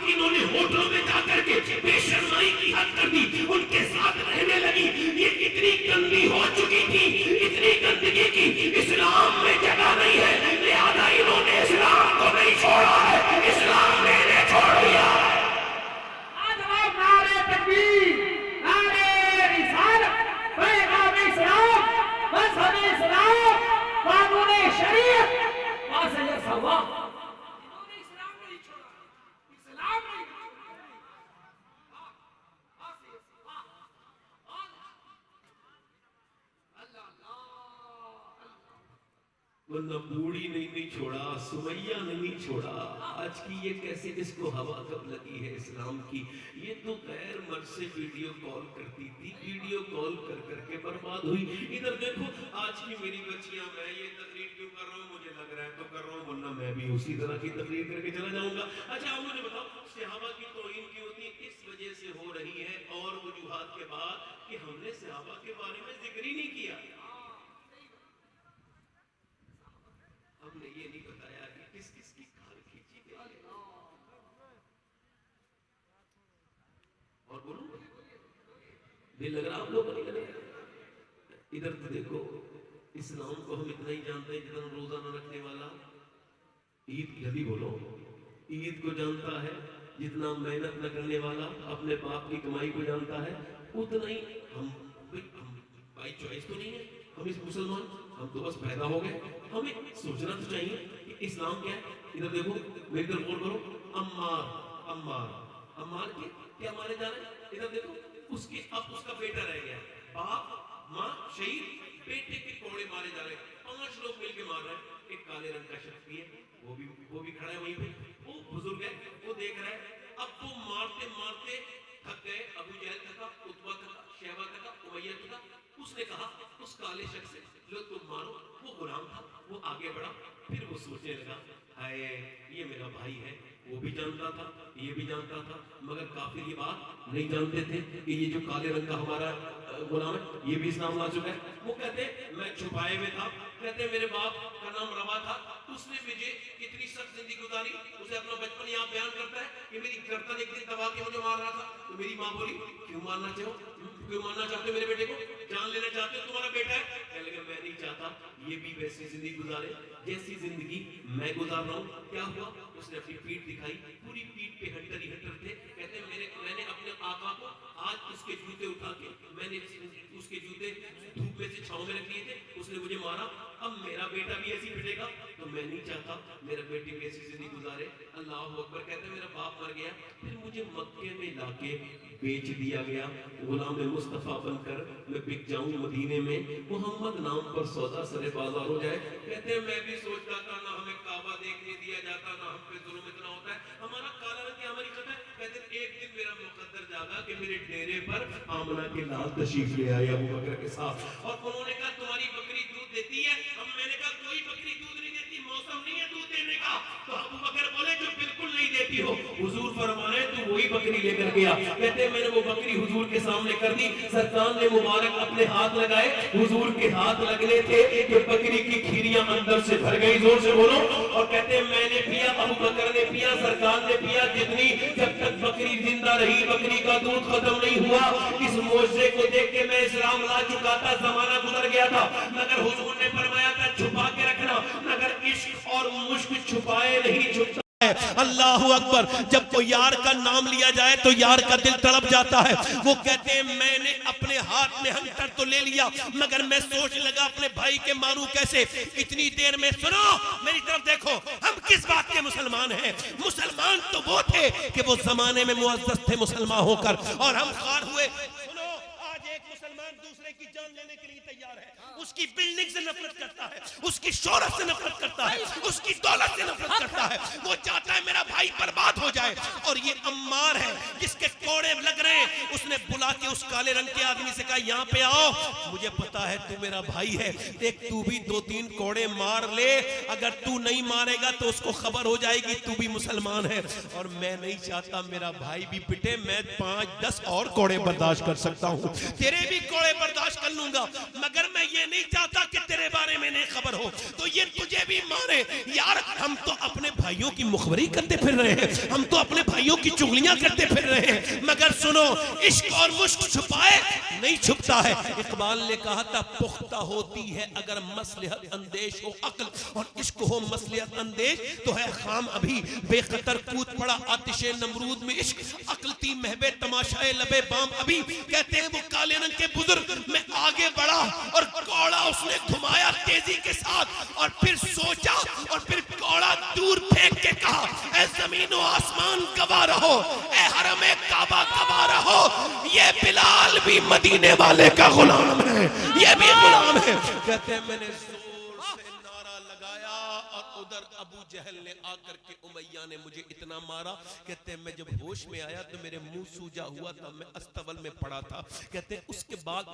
कि इन्होंने होटलों में जाकर के बेशर्माई की हद कर दी, उनके साथ रहने लगी। ये इतनी गंदी हो चुकी थी, इतनी गंदगी की इस्लाम में जगह नहीं है, लिहाजा इन्होंने इस्लाम को नहीं छोड़ा है, इस्लाम ने इन्हें छोड़ दिया है। नारे तकबीर, नारे रिसालत, पैगाम इस्लाम, मज़हब इस्लाम, कानून शरीयत, वाज़ह सवाब। इन्होंने इस्लाम नहीं छोड़ा, इस्लाम नहीं छोड़ा। वरना बूढ़ी नहीं छोड़ा, सुमैया नहीं छोड़ा, आज की ये कैसे इसको हवा कब लगी है इस्लाम की। ये तो गैर मर्द से वीडियो कॉल करती थी, वीडियो कॉल कर करके बर्बाद हुई। इधर देखो आज की मेरी बच्चियां, मैं ये तकरीर क्यों कर रहा हूँ, मुझे लग रहा है तो कर रहा हूँ, वरना मैं भी उसी तरह की तकरीर करके चला जाऊंगा। अच्छा आप मुझे बताओ, सहाबा की तौहीन क्यों होती है? इस वजह से हो रही है और वजूहात के बाद कि हमने सहाबा के बारे में जिक्र ही नहीं किया। हमने ये नहीं बताया कि किस किस की खाल खींची गई है। और बोलो, दिल लग रहा आप लोग नहीं लग रहा? इधर तो देखो, इस्लाम को हम इतना ही जानते हैं जितना रोजा न रखने वाला ईद, जल्दी बोलो, ईद को जानता है जितना मेहनत न करने वाला अपने बाप की कमाई को जानता है, उतना ही हम बाई चॉइस तो नहीं है, हम इस मुसलमान, हम तो बस पैदा हो गए। हमें सोचना तो चाहिए कि इस्लाम क्या है। इधर देखो, मेरी तरफ गौर करो, अम्मार अम्मार अम्मार के क्या मारे जा रहे हैं? इधर देखो, उसके अब उसका बेटा रह गया, बाप माँ शहीद, बेटे के कोड़े मारे जा रहे हैं, 5 लोग मिलके मार रहे हैं। एक काले रंग का शख्स भी है, वो भी खड़ा है वहीं पे, वो बुजुर्ग है, वो देख रहा है। अब वो मारते मारते थक गए, अबू जहल थका, उतबा थका, शैबा थका, उमैया थका। उसने कहा उस काले शख्स से, लो तुम मारो। वो गुलाम था, वो आगे बढ़ा, फिर वो सोचने लगा, हाय ये मेरा भाई है, वो भी जानता था, ये भी जानता था, मगर काफिर ये बात नहीं जानते थे कि ये जो काले रंग का हमारा गुलाम है, ये भी इस्लाम ला चुका है। वो कहते मैं छुपाए हुए था, कहते मेरे बाप का नाम रवा था, उसने मुझे इतनी सख्त जिंदगी गुजारी, उसे अपना बचपन यहाँ बयान करता है कि मेरी गर्दन एक दिन दबा के मुझे मार रहा था। तो मेरी माँ बोली, क्यों मारना चाहो, क्यों मारना चाहते हो मेरे बेटे को, जान लेना चाहते हो, तुम्हारा बेटा है। कहने लगे मैं नहीं चाहता ये भी वैसी जिंदगी गुजारे जैसी जिंदगी मैं गुजार रहा हूँ। क्या हुआ, उसने अपनी पीठ दिखाई, पूरी पीठ पे हट्टर ही हट्टर थे। कहते मैंने अपने आका को आज उसके जूते उठा के, मैंने उसके जूते धूप में से छांव में रख लिए थे, उसने मुझे मारा। अब मेरा बेटा भी ऐसी पिटेगा, तो मैं नहीं चाहता मेरा बेटी भी ऐसी जिंदगी गुजारे। अल्लाह अकबर। कहते मेरा बाप मर गया, फिर मुझे मक्के में लाके बेच दिया गया, गुलाम मुस्तफा बनकर मैं बिक जाऊं मदीने में, मोहम्मद नाम पर सौदा सरे बाजार हो जाए। कहते मैं भी सोचता था ना हमें काबा देखने दिया जाता, ना हम पे जुल्म इतना होता है, हमारा काला रंग हमारी खतर। कहते एक दिन मेरा मुकद्दर जागा कि मेरे डेरे पर आमना के लाल तशरीफ ले आए अबू बकर के साथ, और उन्होंने कहा तुम्हारी बकरी दूध देती है? हम मैंने कहा कोई बकरी दूध नहीं देती, मौसम नहीं है दूध देने का। तो अबू बकर बोले जो बिल्कुल नहीं देती हो, हुजूर फरमाए तू वही बकरी लेकर गया। कहते मैंने वो बकरी हुजूर के सामने कर दी, सरकार ने मुबारक अपने हाथ लगाए, हुजूर के हाथ लगने थे कि बकरी की खीरियां अंदर से भर गई, जोर से बोलो। और कहते मैंने पिया, अबू बकर ने पिया, सरकार ने पिया, जितनी, जब तक बकरी जिंदा रही बकरी का दूध खत्म नहीं हुआ। इस मोजे को देख के मैं इस्लाम ला चुका था, जमाना गुजर गया था, मगर हुजूर ने फरमाया था छुपा के रखना, मगर इश्क और मुश्क छुपाए नहीं छुपता। अल्लाह अकबर। जब कोई यार का नाम लिया जाए तो यार का दिल तड़प जाता है। वो कहते हैं मैंने अपने हाथ में हंटर तो ले लिया, मगर मैं सोच लगा अपने भाई के मारूं कैसे। इतनी देर में सुनो, मेरी तरफ देखो, हम किस बात के मुसलमान हैं? मुसलमान तो वो थे कि वो जमाने में मुअज़्ज़ज़ थे मुसलमान होकर, और हम खार हुए। सुनो, आज एक मुसलमान दूसरे की जान लेने के लिए तैयार है, उसकी बिल्डिंग से नफरत करता है, उसकी शोहरत से नफरत करता है, उसकी दौलत से नफरत करता है, वो चाहता है मेरा भाई बर्बाद हो जाए। और ये अम्मार है जिसके कोड़े लग रहे हैं, उसने बुला के उस काले रंग के आदमी से कहा यहाँ पे आओ, मुझे पता है तू मेरा भाई है, देख तू भी 2-3 कोड़े मार ले, अगर तू नहीं मारेगा तो उसको खबर हो जाएगी तू भी मुसलमान है। और मैं नहीं चाहता मेरा भाई भी पिटे, मैं 5-10 और कोड़े बर्दाश्त कर सकता हूँ, तेरे भी कोड़े बर्दाश्त कर लूंगा, मगर मैं ये नहीं चाहता कि तेरे बारे में नहीं खबर हो, तो ये तुझे भी मारे। यार हम तो अपने भाइयों की मुखबरी करते फिर रहे हैं, हम तो अपने भाइयों की चुगलियां करते फिर रहे हैं, मगर सुनो इश्क और मुश्क छुपाए नहीं छुपता है। इकबाल ने कहा था पुख्ता होती है अगर मसलहत अंदेश हो अक्ल, और इश्क हो मसलहत अंदेश तो है खाम अभी बेखतर कूद पड़ा आतिशे नमरूद में इश्क, अक्ल थी महबे तमाशाए लबे बाम अभी। कहते हैं वो काले रंग के बुजुर्ग में आगे बढ़ा और कौड़ा उसने घुमाया तेजी के साथ, और फिर सोचा और फिर कौड़ा दूर फेंक के कहा ऐ जमीन और आसमान गवाह रहो, ऐ हरमे काबा गवाह रहो, ये बिलाल भी मदीने वाले का गुलाम है, ये भी गुलाम है। कहते हैं मैंने जोर से नारा लगाया और उधर अबू जहल ने आकर के उमैया ने मुझे इतना मारा। कहते हैं मैं जब होश में आया तो मेरे मुंह सूजा हुआ था, मैं अस्तबल में पड़ा था। कहते हैं उसके बाद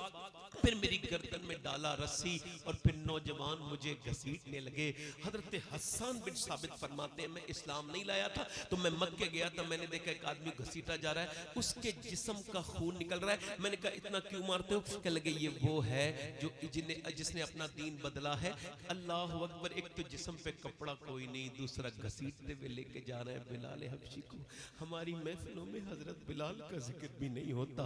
फिर मेरी गर्दन में डाला रस्सी और फिर नौजवान मुझे घसीटने लगे। हजरत हसन बिन साबित फरमाते हैं मैं इस्लाम नहीं लाया था, तो मैं मक्के गया था, मैंने देखा एक आदमी घसीटा जा रहा है, उसके जिस्म का खून निकल रहा है। मैंने कहा इतना क्यों मारते हो? कहने लगे ये वो है जो जिसने अपना दीन बदला है। अल्लाह अकबर। एक तो जिस्म पे कपड़ा कोई नहीं, दूसरा घसीटते हुए लेके जा रहे हैं बिलाल हबशी को। हमारी महफिलों में हजरत बिलाल का जिक्र भी नहीं होता,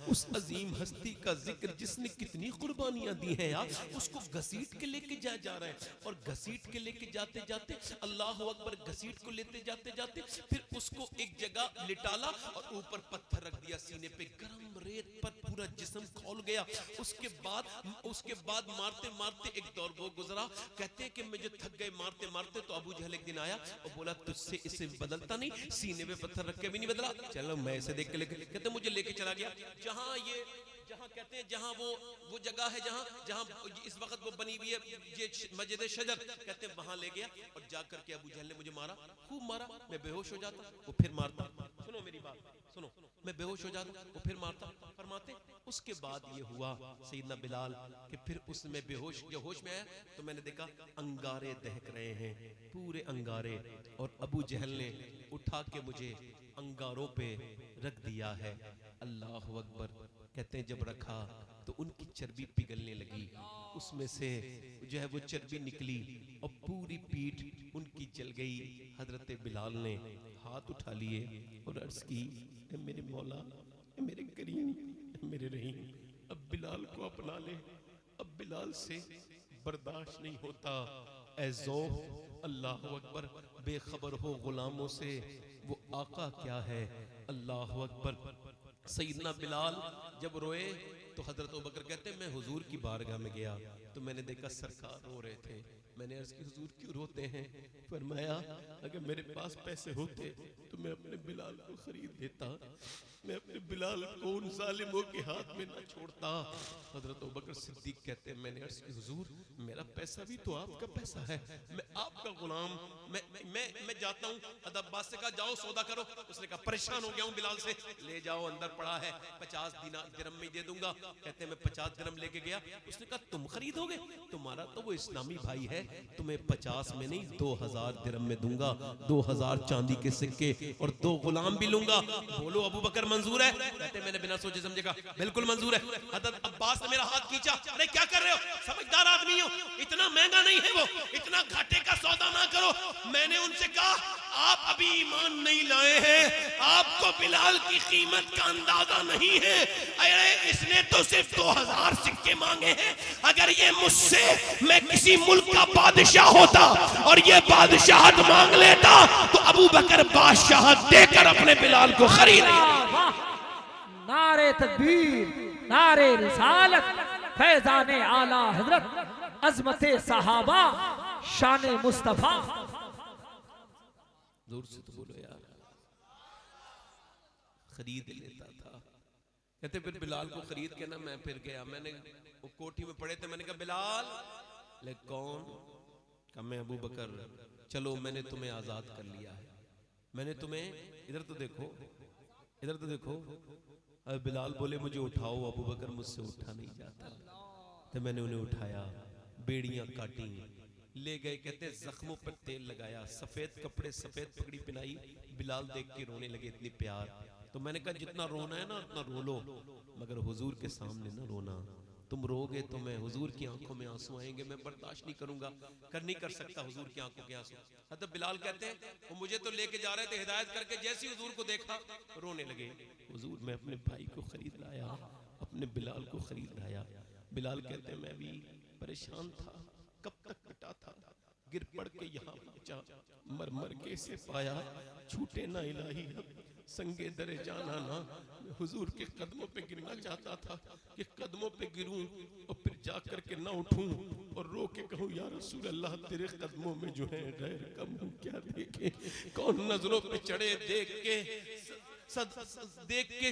उस अजीम हस्ती का जिक्र जिसने कितनी कुर्बानियां दी हैं यार, उसको घसीट के लेके जा रहे हैं। और घसीट के लेके जाते जाते अल्लाह अकबर, घसीट को लेते जाते जाते फिर उसको एक जगह लिटाला और ऊपर पत्थर रख दिया सीने पे, गर्म रेत पर पूरा जिस्म खोल गया। उसके बाद मारते मारते एक दौर वो गुजरा। कहते हैं कि मुझे थक गए मारते मारते, तो अबू जहल एक दिन आया और बोला तुझसे इसे बदलता नहीं, सीने पे पत्थर रख के भी नहीं बदला, चलो मैं इसे देख के लेके। कहते मुझे लेके चला गया जहां कहते हैं जहां वो जगह है जहां इस वक्त वो बनी हुई है ये मस्जिद शजर। कहते हैं वहां ले गया और जाकर के अबू जहल ने मुझे मारा, खूब मारा, मैं बेहोश हो जाता, वो फिर मारता। सुनो मेरी बात सुनो, मैं बेहोश हो जाता, वो फिर मारता। फरमाते उसके बाद ये हुआ सैयदना बिलाल कि फिर उसमें बेहोश जब होश में आया तो मैंने देखा अंगारे दहक रहे हैं, पूरे अंगारे, और अबू जहल ने उठा के मुझे अंगारों पे रख दिया है। अल्लाह अकबर। कहते हैं जब रखा तो उनकी चर्बी पिघलने लगी, उसमें से जो है वो चर्बी निकली और पूरी पीठ उनकी जल गई। हजरत बिलाल ने हाथ उठा लिए और अर्ज की मेरे मौला, मेरे करीम, मेरे रहीम, अब बिलाल को अपना ले, अब बिलाल से बर्दाश्त नहीं होता। ऐ ज़ौफ़ अल्लाह अकबर, बेखबर हो गुलामों से वो आका क्या है। अल्लाह अकबर। सैयदना बिलाल जब रोए तो हजरत अबू बकर कहते हैं मैं हुजूर की बारगाह में गया तो मैंने देखा सरकार रो रहे थे। मैंने अर्ज़ की हुजूर क्यों रोते हैं? फरमाया अगर मेरे पास पैसे होते तो मैं अपने बिलाल को खरीद लेता, मैं अपने बिलाल को उन जालिमों के हाथ में ना छोड़ता। हजरत अबू बकर सिद्दीक कहते हैं मैंने अर्ज़ की हुजूर मेरा पैसा भी तो आपका पैसा है, मैं आपका गुलाम, मैं जाता हूँ। हज़रत अब्बास से कहा जाओ सौदा करो। उसने कहा परेशान हो गया हूँ बिलाल से, ले जाओ अंदर पड़ा है 50 दिरहम में दे दूंगा। कहते हैं मैं 50 दिरहम लेके गया। उसने कहा तुम खरीदोगे? तुम्हारा तो वो इस्लामी भाई है, तुम्हें 50 में नहीं 2000 दिरहम में दूंगा, 2000 चांदी के सिक्के और 2 गुलाम भी लूंगा। बोलो अबू बकर मंजूर है? कहते मैंने बिना सोचे समझे कहा बिल्कुल मंजूर है। हज़रत अब्बास ने मेरा हाथ खींचा, अरे क्या कर रहे हो, समझदार आदमी हो, इतना महंगा नहीं है वो, इतना घाटे का सौदा ना करो। मैंने उनसे कहा आप अभी ईमान नहीं लाए हैं, आपको बिलाल की कीमत का अंदाजा नहीं है। अरे इसने तो सिर्फ 2000 सिक्के मांगे हैं, अगर ये मुझसे मैं किसी मुल्क का बादशाह होता और ये बादशाहत मांग लेता तो अबू बकर बादशाहत देकर अपने बिलाल को खरीद। नारे तकबीर, नारे रिसालत, फैजाने आला हजरत, अजमते सहाबा, शाने मुस्तफा। दूर से तो बोलो यार। खरीद लेता था। कहते फिर बिलाल को खरीद के ना मैं फिर गया, मैंने वो कोठी में पड़े थे, मैंने कहा बिलाल, ले कौन? कहा मैं अबू बकर। चलो मैंने तुम्हें आजाद कर लिया है, मैंने तुम्हें, इधर तो देखो, इधर तो देखो। अब बिलाल बोले मुझे उठाओ। अबू बकर मुझसे उठा नहीं जाता, तो मैंने उन्हें उठाया, बेड़ियां काटी, ले गए। कहते जख्मों पर तेल लगाया, सफेद कपड़े सफेद पगड़ी पहनाई। बिलाल देख के रोने लगे, इतनी प्यार। तो मैंने कहा जितना रोना है ना उतना रो लो, मगर हुजूर के सामने ना रोना, तुम रोगे तो मैं हुजूर की आंखों में आंसू आएंगे, मैं बर्दाश्त नहीं करूंगा, नहीं कर सकता हुजूर की आंखों के आंसू। हज़रत बिलाल कहते हैं वो मुझे तो लेके जा रहे थे हिदायत करके, जैसे ही हुजूर को देखा रोने लगे। हुजूर मैं अपने भाई को खरीद लाया, अपने बिलाल को खरीद लाया। बिलाल कहते हैं मैं भी परेशान था, कब तक पिटा था, गिर पड़ के यहाँ पहुंचा, मर मर के इसे पाया, छूटे ना इलाही संगे दरे जाना ना। मैं हुजूर के कदमों पे गिरना चाहता था कि कदमों पे गिरूं और फिर जा कर के ना उठूं और रो के कहूं या रसूल अल्लाह तेरे कदमों में जो है गैर कम हूं, क्या देखे कौन नजरों पे चढ़े देख के देख के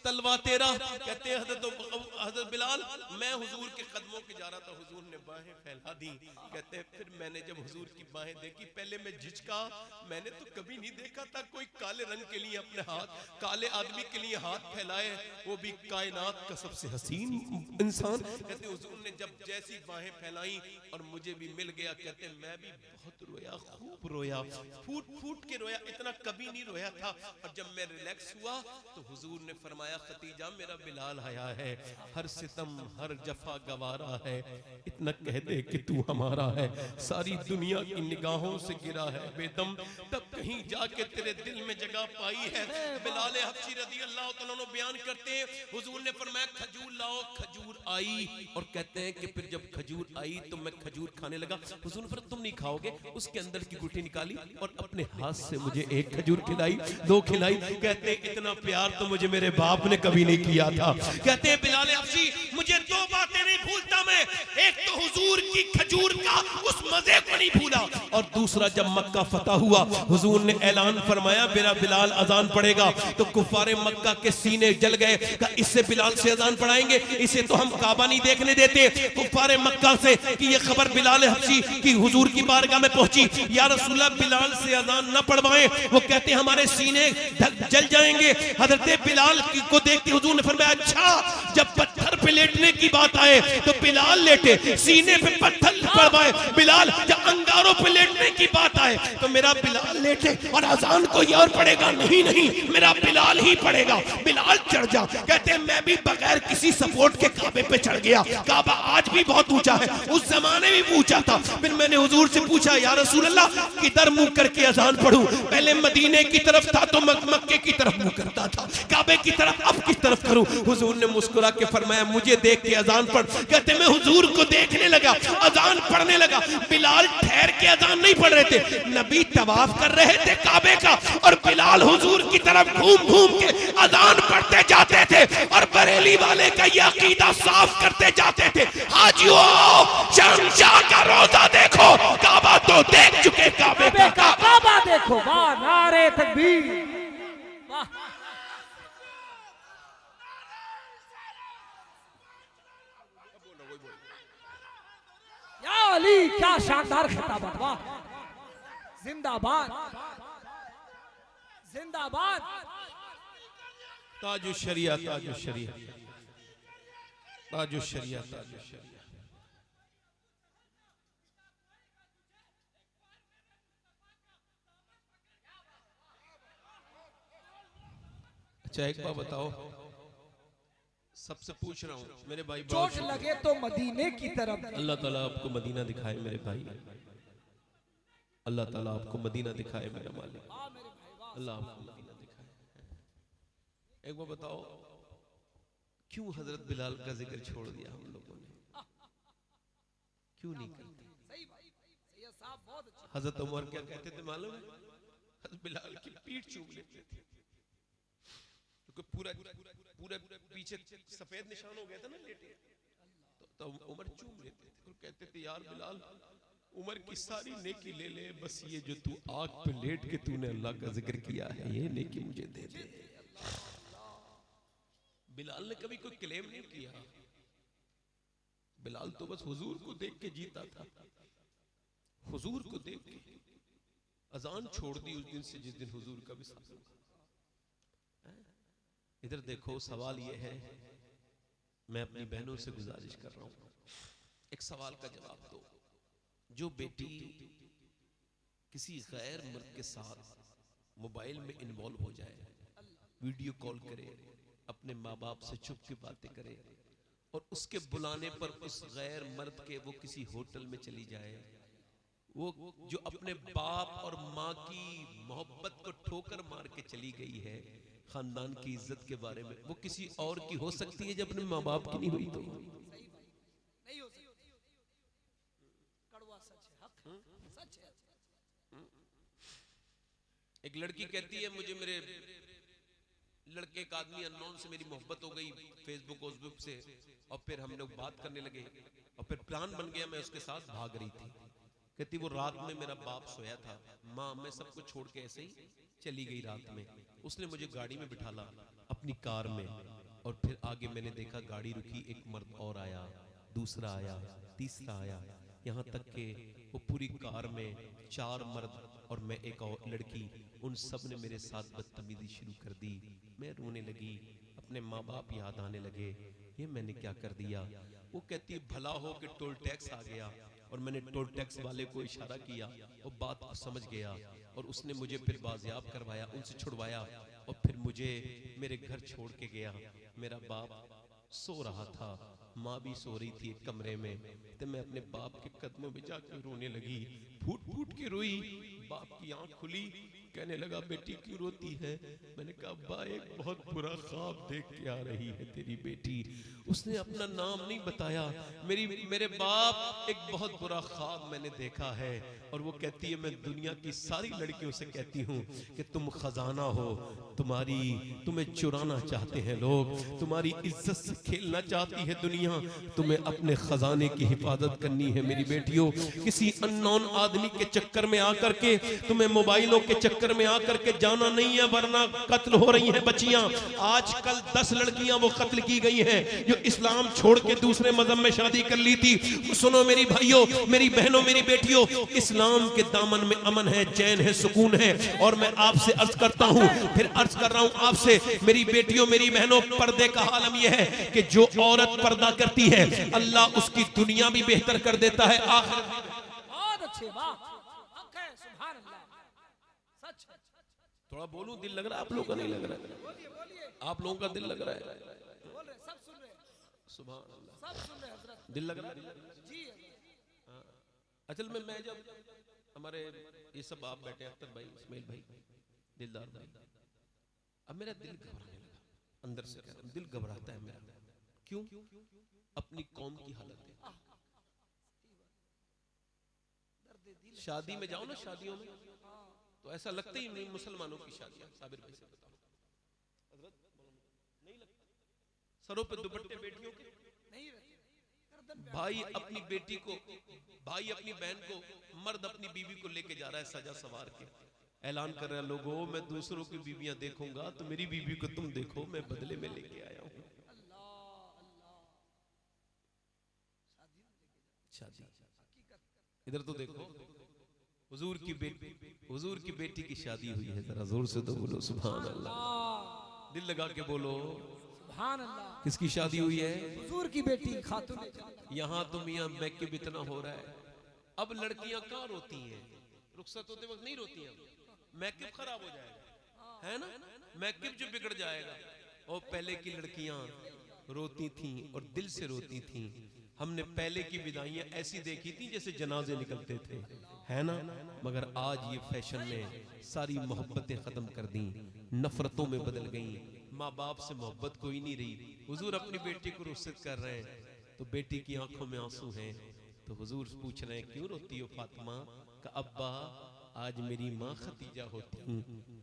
तलवा तेरा। कहते हैं हज़रत बिलाल मैं हुजूर के कदमों के जा रहा था, हुजूर ने बाहें फैला दी। कहते हैं फिर मैंने जब हुजूर की बाहें देखी, पहले मैं झिझका, मैंने तो कभी नहीं देखा था कोई काले रंग के लिए अपने हाथ, काले आदमी के लिए हाथ फैलाए, वो भी कायनात का सबसे हसीन इंसान। कहते हुजूर ने जब जैसी बाहें फैलाई और मुझे भी मिल गया, कहते मैं भी बहुत रोया, खूब रोया, फूट फूट के रोया, इतना कभी नहीं रोया था। और जब मैं रिलैक्स हुआ तो हुजूर ने फरमाया खतीजा मेरा बिलाल आया है, हर सितम हर जफा गवारा है, इतना कह दे कि तू हमारा है, सारी दुनिया की निगाहों से गिरा है बेदम, तब कहीं जाके तेरे दिल में जगह पाई है। बिलाल हबशी रज़ी अल्लाह तआला अन्हु बयान करते हैं हुजूर ने फरमाया खजूर लाओ, खजूर आई, और कहते हैं कि फिर जब खजूर आई तो मैं खजूर खाने लगा। हुजूर ने फरमाया तुम नहीं खाओगे, उसके अंदर की गुठली निकाली और अपने हाथ से मुझे एक खजूर खिलाई, दो खिलाई। कहते इतना प्यार तो मुझे मेरे बाप ने कभी नहीं किया था। कहते हैं बिलाल हबशी मुझे दो बातें नहीं भूलता मैं, एक तो हुजूर की खजूर का उस मजे को नहीं भूला, और दूसरा जब मक्का फतह हुआ हुजूर ने ऐलान फरमाया मेरा बिलाल अजान पढ़ेगा, तो कुफारे मक्का के सीने जल गए, कहा इससे बिलाल से अजान पढ़ाएंगे, इसे तो हम काबा नहीं देखने देते। कुफारे मक्का से कि ये खबर बिलाल हबशी की हुजूर की बारगाह में पहुंची, या रसूलल्लाह बिलाल से अजान न पढ़वाएं, वो कहते हमारे सीने जल जाएंगे। हजरत बिलाल को देख के हुजूर ने फरमाया अच्छा जब पत्थर पे लेटने की बात आए तो बिलाल लेटे, सीने पे पत्थर पड़वाए बिलाल, जब अंगारों पे लेटने की बात आए तो मेरा बिलाल लेटे, और अजान कोई और पढ़ेगा नहीं, नहीं मेरा बिलाल ही पढ़ेगा। बिलाल चढ़ जा, कहते हैं मैं भी बगैर किसी सपोर्ट के काबे पे चढ़ गया। काबा आज भी बहुत ऊंचा है, उस जमाने में भी ऊंचा था। फिर मैंने हुजूर से पूछा या रसूल अल्लाह किधर मुंह करके अजान पढ़ूं, पहले मदीने की तरफ था तो मक्के की तरफ मुंह करता था, काबे की तरफ अब किस तरफ करूं। हुजूर ने मुस्कुरा के फरमाया मुझे देख के अजान पढ़। कहते मैं हुजूर को देखने लगा, अजान पढ़ने लगा। बिलाल ठहर के अजान नहीं पढ़ रहे थे, नबी तवाफ कर रहे थे काबे का, और बिलाल हुजूर की तरफ घूम घूम के अजान पढ़ते जाते थे, और बरेली वाले का ये अकीदा साफ करते जाते थे हाजियों शहंशाह का रोजा देखो, काबा तो देख चुके, काबे का काबा देखो। वाह नारे तकबीर, वाह या अली क्या शानदार खिताबत, वाह जिंदाबाद जिंदाबाद। ताजु शरिया ताजु शरिया ताजु शरिया ताजु शरिया। अच्छा एक बात बताओ, सबसे पूछ रहा हूँ मेरे भाई, चोट लगे तो मदीने की तरफ। अल्लाह ताला आपको मदीना दिखाए मेरे भाई, अल्लाह ताला आपको मदीना दिखाए मेरा मालिक, अल्लाह आपको मदीना दिखाए। एक बार बताओ क्यों हजरत बिलाल का जिक्र छोड़ दिया हम लोगों ने, क्यों नहीं करते? हजरत उमर क्या कहते थे मालूम है? हजरत बिलाल की पीठ चूम लेते थे, पूरा पूरा पीछे सफेद निशान हो गया था ना लेटे, तो उमर चूम लेते थे और कहते थे यार बिलाल उमर की सारी नेकी ले ले, बस ये जो तू आग पे लेट के तूने अल्लाह का जिक्र किया है ये नेकी मुझे दे दे। बिलाल ने कभी कोई क्लेम नहीं किया, बिलाल तो बस हुजूर को देख के जीता था, हुजूर को देख के अजान छोड़ दी उस दिन से जिस दिन हुजूर का विसाल हुआ। इधर देखो सवाल ये है, मैं अपनी बहनों से गुजारिश कर रहा हूं एक सवाल का जवाब दो। जो बेटी किसी गैर मर्द के साथ मोबाइल में इन्वॉल्व हो जाए, वीडियो कॉल करे, अपने माँ बाप से छुप के बातें करे और उसके बुलाने पर उस गैर मर्द के वो किसी होटल में चली जाए, वो जो अपने बाप और माँ की मोहब्बत को ठोकर मार के चली गई है, खानदान की इज्जत के बारे में, वो किसी और की हो सकती है जब अपने माँ बाप की नहीं हुई तो? नहीं हो सकती। कड़वा सच है, हक है, सच है। एक लड़की कहती है मुझे मेरे लड़के एक आदमी अननोन से मेरी मोहब्बत हो गई फेसबुक से, और फिर हम लोग बात करने लगे और फिर प्लान बन गया, मैं उसके साथ भाग रही थी। कहती वो रात में मेरा बाप सोया था, माँ मैं सब कुछ छोड़ के ऐसे ही चली गई रात में, उसने मुझे गाड़ी में बिठाला अपनी कार में, और फिर आगे मैंने देखा गाड़ी रुकी, एक मर्द और आया, दूसरा आया, तीसरा आया, यहाँ तक के वो पूरी कार में 4 मर्द और मैं एक और लड़की, उन सब ने मेरे साथ बदतमीजी शुरू कर दी। मैं रोने लगी, अपने माँ बाप याद आने लगे, ये मैंने क्या कर दिया। वो कहती भला हो कि टोल टैक्स आ गया, और मैंने टोल टैक्स वाले को इशारा किया, वो बात को समझ गया और उसने मुझे फिर बाजियाब करवाया, उनसे छुड़वाया, और फिर मुझे मेरे घर छोड़ के गया। मेरा बाप सो रहा था, माँ भी सो रही थी एक कमरे में, तो मैं अपने बाप के कदमों में जाकर रोने लगी, फूट फूट के रोई। बाप की आंख खुली, कहने लगा बेटी क्यों रोती है? मैंने कहा अब्बा एक बहुत बुरा ख्वाब देख के आ रही है तेरी बेटी। उसने अपना नाम नहीं बताया, मेरे बाप एक बहुत बुरा ख्वाब मैंने देखा है, और वो कहती है मैं दुनिया की सारी लड़कियों से कहती हूँ कि तुम खजाना हो, तुम्हें चुराना चाहते हैं लोग, तुम्हारी इज्जत से खेलना चाहती है दुनिया, तुम्हें अपने खजाने की हिफाजत करनी है मेरी बेटियों। किसी अननोन आदमी के चक्कर में आकर के, तुम्हें मोबाइलों के चक्कर में आकर के जाना नहीं है, वरना कत्ल हो रही हैं बच्चियां। आजकल 10 लड़कियां वो कत्ल की गई हैं जो इस्लाम छोड़ के दूसरे मजहब में शादी कर ली थी। सुनो मेरी भाइयों, मेरी बहनों, मेरी बेटियों, इस्लाम के दामन में अमन है, चैन है, सुकून है। और मैं आपसे अर्ज करता हूं, फिर अर्ज कर रहा हूं आपसे मेरी बेटियों, मेरी बहनों, पर्दे का आलम यह है कि जो औरत पर्दा करती है अल्लाह उसकी दुनिया भी बेहतर कर देता है, आखिरत। बहुत अच्छी बात, हक है, सुभान अल्लाह, सच है। थोड़ा बोलूं, दिल लग रहा है आप लोगों का? नहीं लग रहा है? बोलिए बोलिए, आप लोगों का दिल लग रहा है? बोल रहे, सब सुन रहे, सुभान अल्लाह, सब सुन रहे हजरत दिल लग रहा है जी। असल में मैं जब हमारे ये सब आप बैठे, अख्तर भाई, इस्माइल भाई, दिलदार भाई, अब मेरा दिल घबराने लगा, अंदर से कह रहा हूं, दिल घबराता है मेरा। क्यों? अपनी कौम की हालत है। शादी में जाओ ना, शादियों में तो ऐसा लगता ही नहीं मुसलमानों की शादियां। साबिर भाई से बताओ, नहीं लगता? सरों पे दुपट्टे बेटियों के नहीं रहते, गर्दन पे भाई अपनी बेटी को, भाई अपनी बहन को, मर्द अपनी बीवी को लेके जा रहा है सजा सवार के, ऐलान कर रहा है लोगों मैं दूसरों की बीवियां देखूंगा तो मेरी बीवी को तुम देखो, मैं बदले में लेके आया हूं। शादी, इधर तो देखो, हुजूर की बेटी की शादी हुई है, जरा जोर से तो बोलो सुभान अल्लाह, दिल लगा के बोलो सुभान अल्लाह। किसकी शादी हुई है? हुजूर की बेटी खातून। यहाँ तो मियाँ मैकअप इतना हो रहा है, अब लड़कियां कहाँ रोती हैं? रुखसत होते वक्त नहीं रोती हैं, मैकअप खराब हो जाएगा, है ना, मैकअप जो बिगड़ जाएगा। और पहले की लड़कियां रोती थीं और दिल से रोती थीं। हमने पहले की विदाइयां ऐसी देखी थी जैसे जनाजे निकलते थे, है ना, मगर आज ये फैशन ने सारी मोहब्बतें खत्म कर दी, नफरतों में बदल गई, माँ बाप से मोहब्बत कोई नहीं रही। हुजूर अपनी बेटी को रुखसत कर रहे हैं तो बेटी की आंखों में आंसू हैं, तो हुजूर पूछ रहे हैं क्यों रोती हो फातिमा? का अब्बा आज मेरी माँ खतीजा होती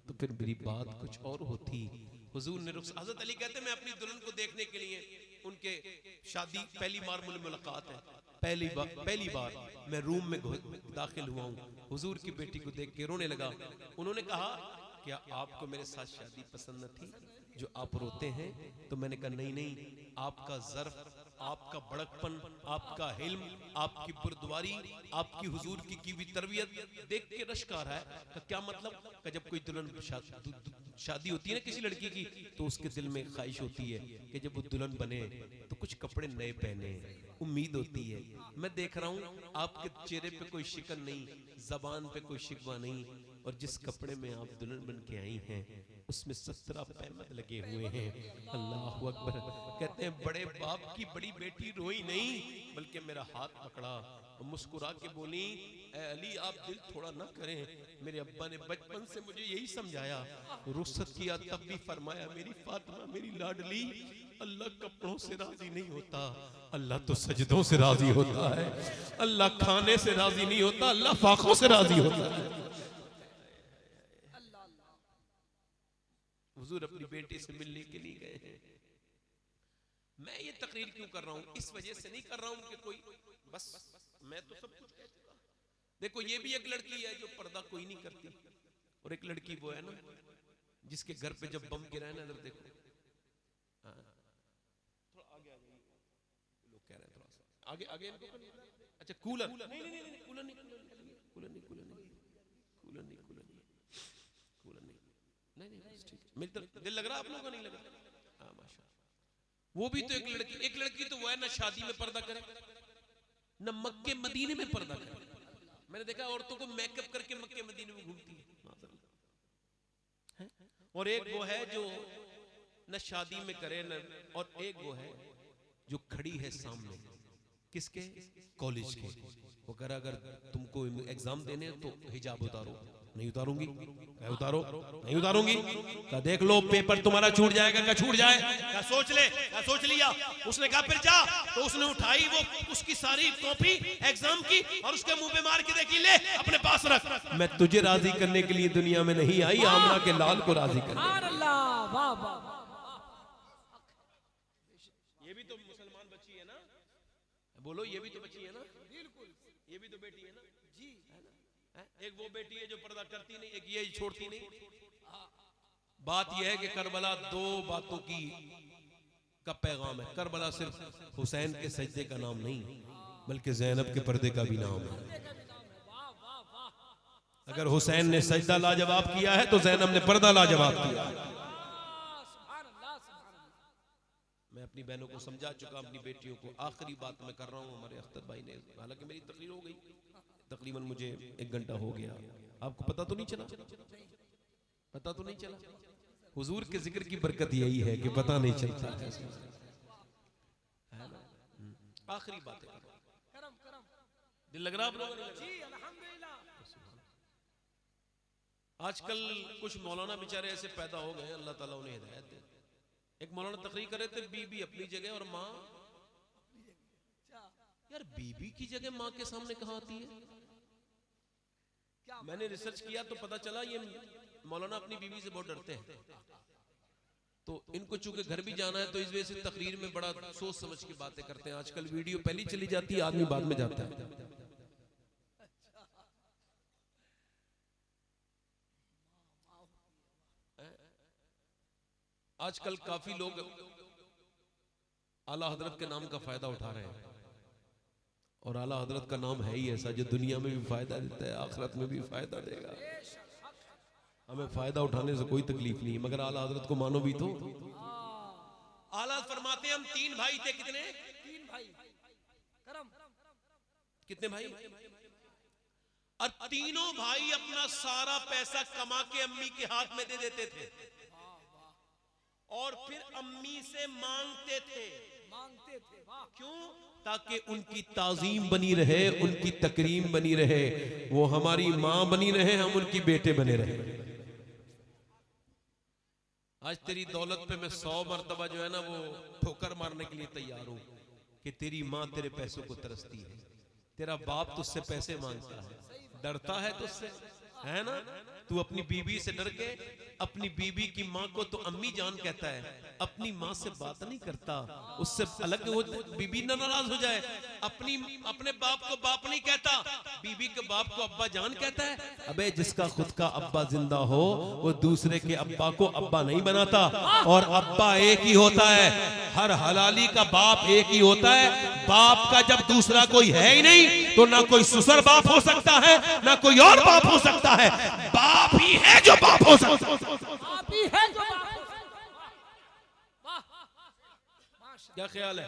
तो फिर मेरी बात कुछ और होती। हुजूर ने हजरत अली कहते मैं अपनी दुल्हन को देखने के लिए, उनके शादी पहली बार मुलाकात है, पहली बार मैं रूम में दाखिल हुआ हूँ, हुजूर की बेटी को देख के रोने लगा। उन्होंने कहा क्या आपको मेरे साथ शादी पसंद न थी जो आप रोते हैं? तो मैंने कहा नहीं, आपका ज़र्फ, आपका बड़कपन, आपका हिल्म, आपकी बुर्दवारी, आपकी हुजूर की हुई तरबियत देख के रश्क आ रहा है। का क्या मतलब? का जब कोई दुल्हन शादी होती है ना किसी लड़की की, तो उसके दिल में ख्वाहिश होती है कि जब वो दुल्हन बने तो कुछ कपड़े नए पहने, उम्मीद होती है। मैं देख रहा हूँ आपके चेहरे पे कोई शिकन नहीं, जबान पे कोई शिकवा नहीं, और जिस कपड़े में आप दुल्हन बन के आई हैं उसमें 17 पैमद लगे हुए हैं। अल्लाह अकबर। कहते हैं बड़े बाप की बड़ी बेटी रोई नहीं, बल्कि मेरा हाथ पकड़ा और मुस्कुरा के बोली, ए अली आप दिल थोड़ा ना करें, मेरे अब्बा ने बचपन से मुझे यही समझाया, रुखसत किया तब भी फरमाया, मेरी फातिमा मेरी लाडली, अल्लाह कपड़ों से राजी नहीं होता, अल्लाह तो सजदों से राजी होता है। अल्लाह खाने से राजी नहीं होता, अल्लाह फाकों से राजी होता है। हुजूर अपनी बेटी से मिलने के लिए गए हैं। मैं ये तकरीर क्यों कर रहा हूं? इस वजह से नहीं कर रहा हूं कि कोई बस मैं तो सब कुछ कह चुका। देखो ये भी एक लड़की है जो पर्दा कोई नहीं करती, और एक लड़की वो है ना जिसके घर पे जब बम गिरा है ना, इधर देखो, थोड़ा आगे आ जाइए, लोग कह रहे हैं थोड़ा सा आगे आगे इनको। अच्छा कूलर नहीं नहीं नहीं कूलर नहीं कूलर नहीं कूलर नहीं कूलर नहीं कूलर नहीं कूलर नहीं नहीं नहीं ठीक। मेरी तरफ दिल लग रहा है, आप लोगों का नहीं लग रहा? हाँ माशाल्लाह। वो भी तो एक लड़की तो वो है ना शादी में पर्दा करे, न मक्के मदीने में पर्दा करे। मैंने देखा औरतों को मेकअप करके मक्के मदीने में घूमती है। और एक वो है जो न शादी में करे न, और एक वो है जो खड़ी है सामने किसके? कॉलेज के। वो कह रहा अगर तुमको एग्जाम देने तो हिजाब उतारो। नहीं उतारूंगी। क्या उतारो? नहीं उतारूंगी। क्या देख लो पेपर तुम्हारा छूट जाएगा। क्या छूट जाए? क्या सोच ले? क्या सोच लिया? उसने कहा फिर जा, तो उसने उठाई वो उसकी सारी कॉपी एग्जाम की और उसके मुंह पे मार के देखी, ले अपने पास रख, मैं तुझे राजी करने के लिए दुनिया में नहीं आई, आमना के लाल को राजी करने। ये भी तो मुसलमान बच्ची है ना, बोलो ये भी तो बच्ची है ना, बिल्कुल ये भी तो बेटी है ना जी, है ना? एक वो बेटी है जो पर्दा करती नहीं, एक ये छोड़ती नहीं। बात यह है कि करबला दो बातों की का पैगाम है। करबला सिर्फ हुसैन के सजदे का नाम नहीं, बल्कि ज़ैनब के पर्दे का भी नाम है। अगर हुसैन ने सजदा लाजवाब किया है तो ज़ैनब ने पर्दा लाजवाब किया है। मैं अपनी बहनों को समझा चुका, अपनी बेटियों को। आखिरी बात मैं कर रहा हूँ, हमारे अख्तर भाई ने, हालांकि मेरी तकरीर हो गई तकरीबन, मुझे 1 घंटा हो गया, आपको पता तो नहीं चला? पता तो नहीं चला? हुजूर के जिक्र की बरकत यही है कि पता नहीं चलता है ना। आखिरी बात है, दिल लग रहा आप लोगों को? आजकल कुछ मौलाना बेचारे ऐसे पैदा हो गए, अल्लाह ताला उन्हें हिदायत दे। एक मौलाना तकरीर कर रहे थे, बीबी अपनी जगह और माँ। यार बीबी की जगह माँ के सामने कहाँ आती है? मैंने रिसर्च किया तो पता चला ये मौलाना अपनी बीवी से बहुत डरते हैं। तो इनको चूंकि घर भी जाना है तो इस वजह से तकरीर में बड़ा सोच समझ के बातें करते हैं। आजकल वीडियो पहली चली जाती है, आदमी बाद में जाता है। आजकल काफी लोग आला हजरत के नाम का फायदा उठा रहे हैं, और आला हजरत का नाम है ही ऐसा जो दुनिया में भी फायदा देता है, आखिरत में भी फायदा देगा। हमें फायदा उठाने से कोई तकलीफ नहीं है, मगर आला हजरत को मानो भी तो। आला फरमाते हैं हम 3 भाई थे। कितने? 3 भाई। कितने भाई? और तीनों भाई अपना सारा पैसा कमा के अम्मी के हाथ में दे देते थे, और फिर अम्मी से मांगते थे। क्यों? ताकि उनकी ताजीम बनी रहे, उनकी तकरीम बनी रहे, वो हमारी माँ बनी रहे, हम उनकी बेटे बने रहे। आज तेरी दौलत पे मैं 100 मरतबा जो है ना वो ठोकर मारने के लिए तैयार हूं कि तेरी माँ तेरे पैसों को तरसती है, तेरा बाप तुझसे पैसे मांगता है, डरता है तुझसे, है ना? तू अपनी बीबी से डर के अपनी बीबी की माँ को तो अम्मी जान कहता है, अपनी माँ से बात नहीं करता, उससे अलग वो बीबी ना नाराज हो जाए। अपने बाप को बाप नहीं कहता, बीबी के बाप को अब्बा जान कहता है। अबे जिसका खुद का अब्बा जिंदा हो वो दूसरे के अब्बा को अब्बा नहीं बनाता, और अब्बा एक ही होता है, हर हलाली का बाप एक ही होता है। बाप का जब दूसरा कोई है ही नहीं तो ना कोई ससुर बाप हो सकता है, ना कोई और बाप हो सकता है, बाप ही है जो बाप हो सकता है। क्या ख्याल है?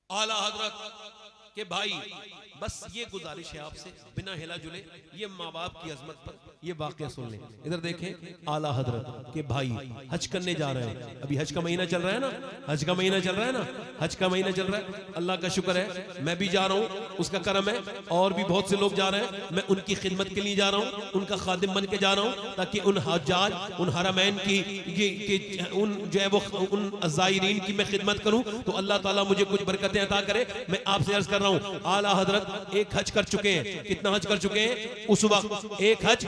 आला हजरत के भाई, बस ये गुजारिश है आपसे, बिना हिला जुले, ये माँ बाप की अजमत पर ये वाकया सुन लें। इधर देखें, आला हजरत के भाई हज करने जा रहे हैं। अभी हज का महीना चल रहा है ना, हज का महीना चल रहा है ना, हज का महीना चल रहा है। अल्लाह का शुक्र है, मैं भी जा रहा हूँ, उसका करम है। और भी बहुत से लोग जा रहे हैं, मैं उनकी खिदमत के लिए जा रहा हूँ, उनका खादिम बन के जा रहा हूँ, ताकि उन हज्जाज, उन हरमैन की उन जो है वो उन ज़ायरीन की मैं खिदमत करूँ, तो अल्लाह ताला मुझे कुछ बरकतें अता करे। मैं आपसे अर्ज कर रहा हूँ, आला हजरत एक हज कर चुके हैं। कितना हज कर चुके हैं? उस वक्त एक हज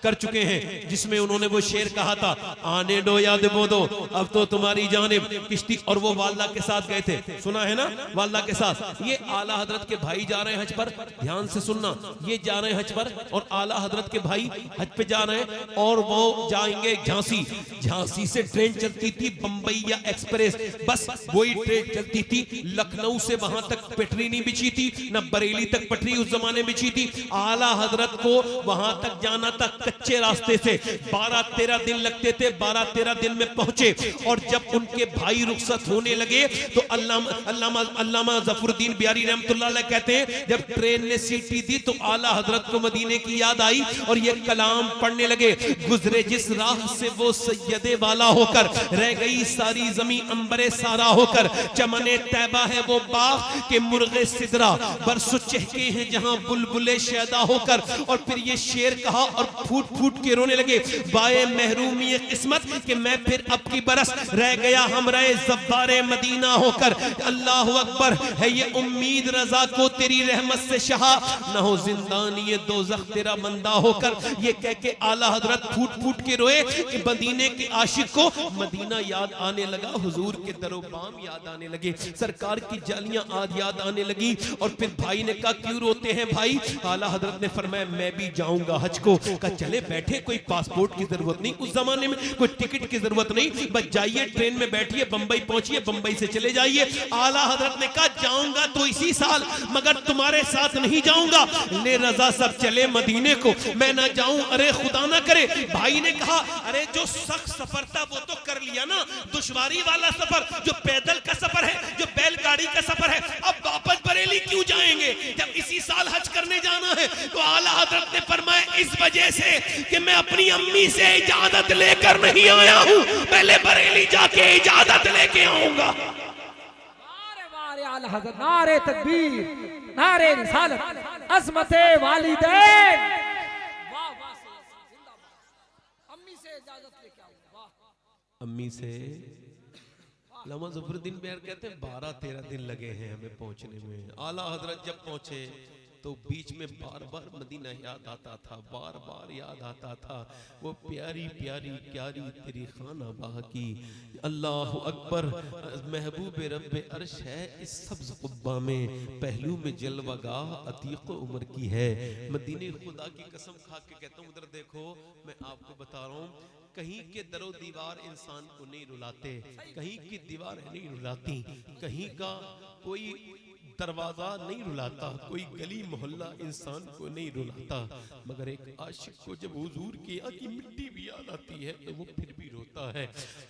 कर चुके हैं जिसमें उन्होंने वो शेर कहा था, आने दो याद बोदो अब तो तुम्हारी जानिब किश्ती। और वो वाला के साथ गए थे, सुना है ना, वाला के साथ। ये आला हजरत के भाई जा रहे हैं हज पर, ध्यान से सुनना, ये जा रहे हैं हज पर और आला हजरत के भाई हज पे जा रहे हैं। और वो जाएंगे झांसी। झांसी से ट्रेन चलती थी बंबई या एक्सप्रेस, बस वही ट्रेन चलती थी। लखनऊ से वहां तक पटरी नहीं बिछी थी, न बरेली तक पटरी उस जमाने बिछी थी। आला हजरत को वहां तक जाना था कच्चे रास्ते से, 12-13 दिन लगते थे। 12-13 दिन में पहुंचे। और जब उनके भाई रुखसत होने लगे तो अल्लामा जफरुद्दीन बिहारी रहमतुल्लाह अलैह कहते हैं, जब ट्रेन ने सीटी दी तो आला हजरत को मदीने की याद आई और ये कलाम पढ़ने लगे, गुजरे जिस राह से वो सैयदे वाला होकर, रह गई सारी जमीन अंबरे सारा होकर, चमने तैबा है वो बाग के मुर्गे सिदरा, बरसो चहके हैं जहां बुलबुले शैदा होकर। और फिर ये शेर कहा और फूट फूट के रोने लगे, बाए महरूमी किस्मत कि मैं फिर अब की बरस रह गया हमराए ज़ब्बारे मदीना होकर। अल्लाह अकबर है ये उम्मीद रजा को तेरी रहमत से शहा, न हो जिंदानी दोज़ख तेरा बंदा होकर। ये कह के आला हजरत फूट फूट के रोए कि मदीने के आशिक को मदीना याद आने लगा, हुजूर के दरोबाम याद आने लगे, सरकार की जालियां आज याद आने लगी। और फिर भाई ने कहा क्यों रोते हैं भाई? आला हजरत ने फरमाया मैं भी जाऊंगा हज को। कहा चले बैठे, कोई पासपोर्ट की जरूरत नहीं, उस जमाने में कोई टिकट की जरूरत नहीं, बस जाइए ट्रेन में बैठिए, बंबई पहुंचिए, बंबई से चले जाइए। आला हजरत ने कहा जाऊंगा तो इसी साल, मगर तुम्हारे साथ नहीं जाऊंगा। ले रजा सब चले मदीने को, मैं ना जाऊं, अरे खुदा ना करे। भाई ने कहा अरे जो सख्त सफर था वो तो कर लिया ना, दुश्वारी वाला सफर, जो पैदल का सफर है, जो बैलगाड़ी का सफर है, अब वापस बरेली क्यों जाएंगे जब इसी साल हज करने जाना है? तो आला हजरत ने फरमाया इस वजह से कि मैं अपनी अम्मी से इजाजत लेकर नहीं आया हूं, पहले बरेली जाके इजाजत लेके आऊंगा। आला हजरत, नारे तकबीर, नारे रिसालत, अज़मते वालिदैन। वाह वाह, जिंदाबाद। अम्मी से इजाजत लेके आऊंगा। वाह, अम्मी से। अल्लामा ज़फरुद्दीन बिहारी कहते हैं 12-13 दिन लगे हैं हमें पहुंचने में। आला हजरत जब पहुंचे तो बीच में बार बार मदीना याद आता था, बार बार याद आता था वो प्यारी प्यारी प्यारी तेरी खाना बाह की। अल्लाह अकबर, महबूब रब्बे अर्श है इस सब्ज़ कुब्बा में, पहलू में जलवागाह अतीक उम्र की है। मदीने खुदा की कसम खा के कहता हूँ, उधर देखो, मैं आपको बता रहा हूँ, कहीं के दरो दीवार इंसान को नहीं रुलाते, कहीं की दीवार नहीं रुलाती, कहीं का कोई दरवाजा नहीं रुलाता, कोई गली मोहल्ला इंसान को नहीं रुलाता, मगर एक आशिक को जब हुजूर की आकी मिट्टी भी याद आती है तो वो फिर भी रोता है।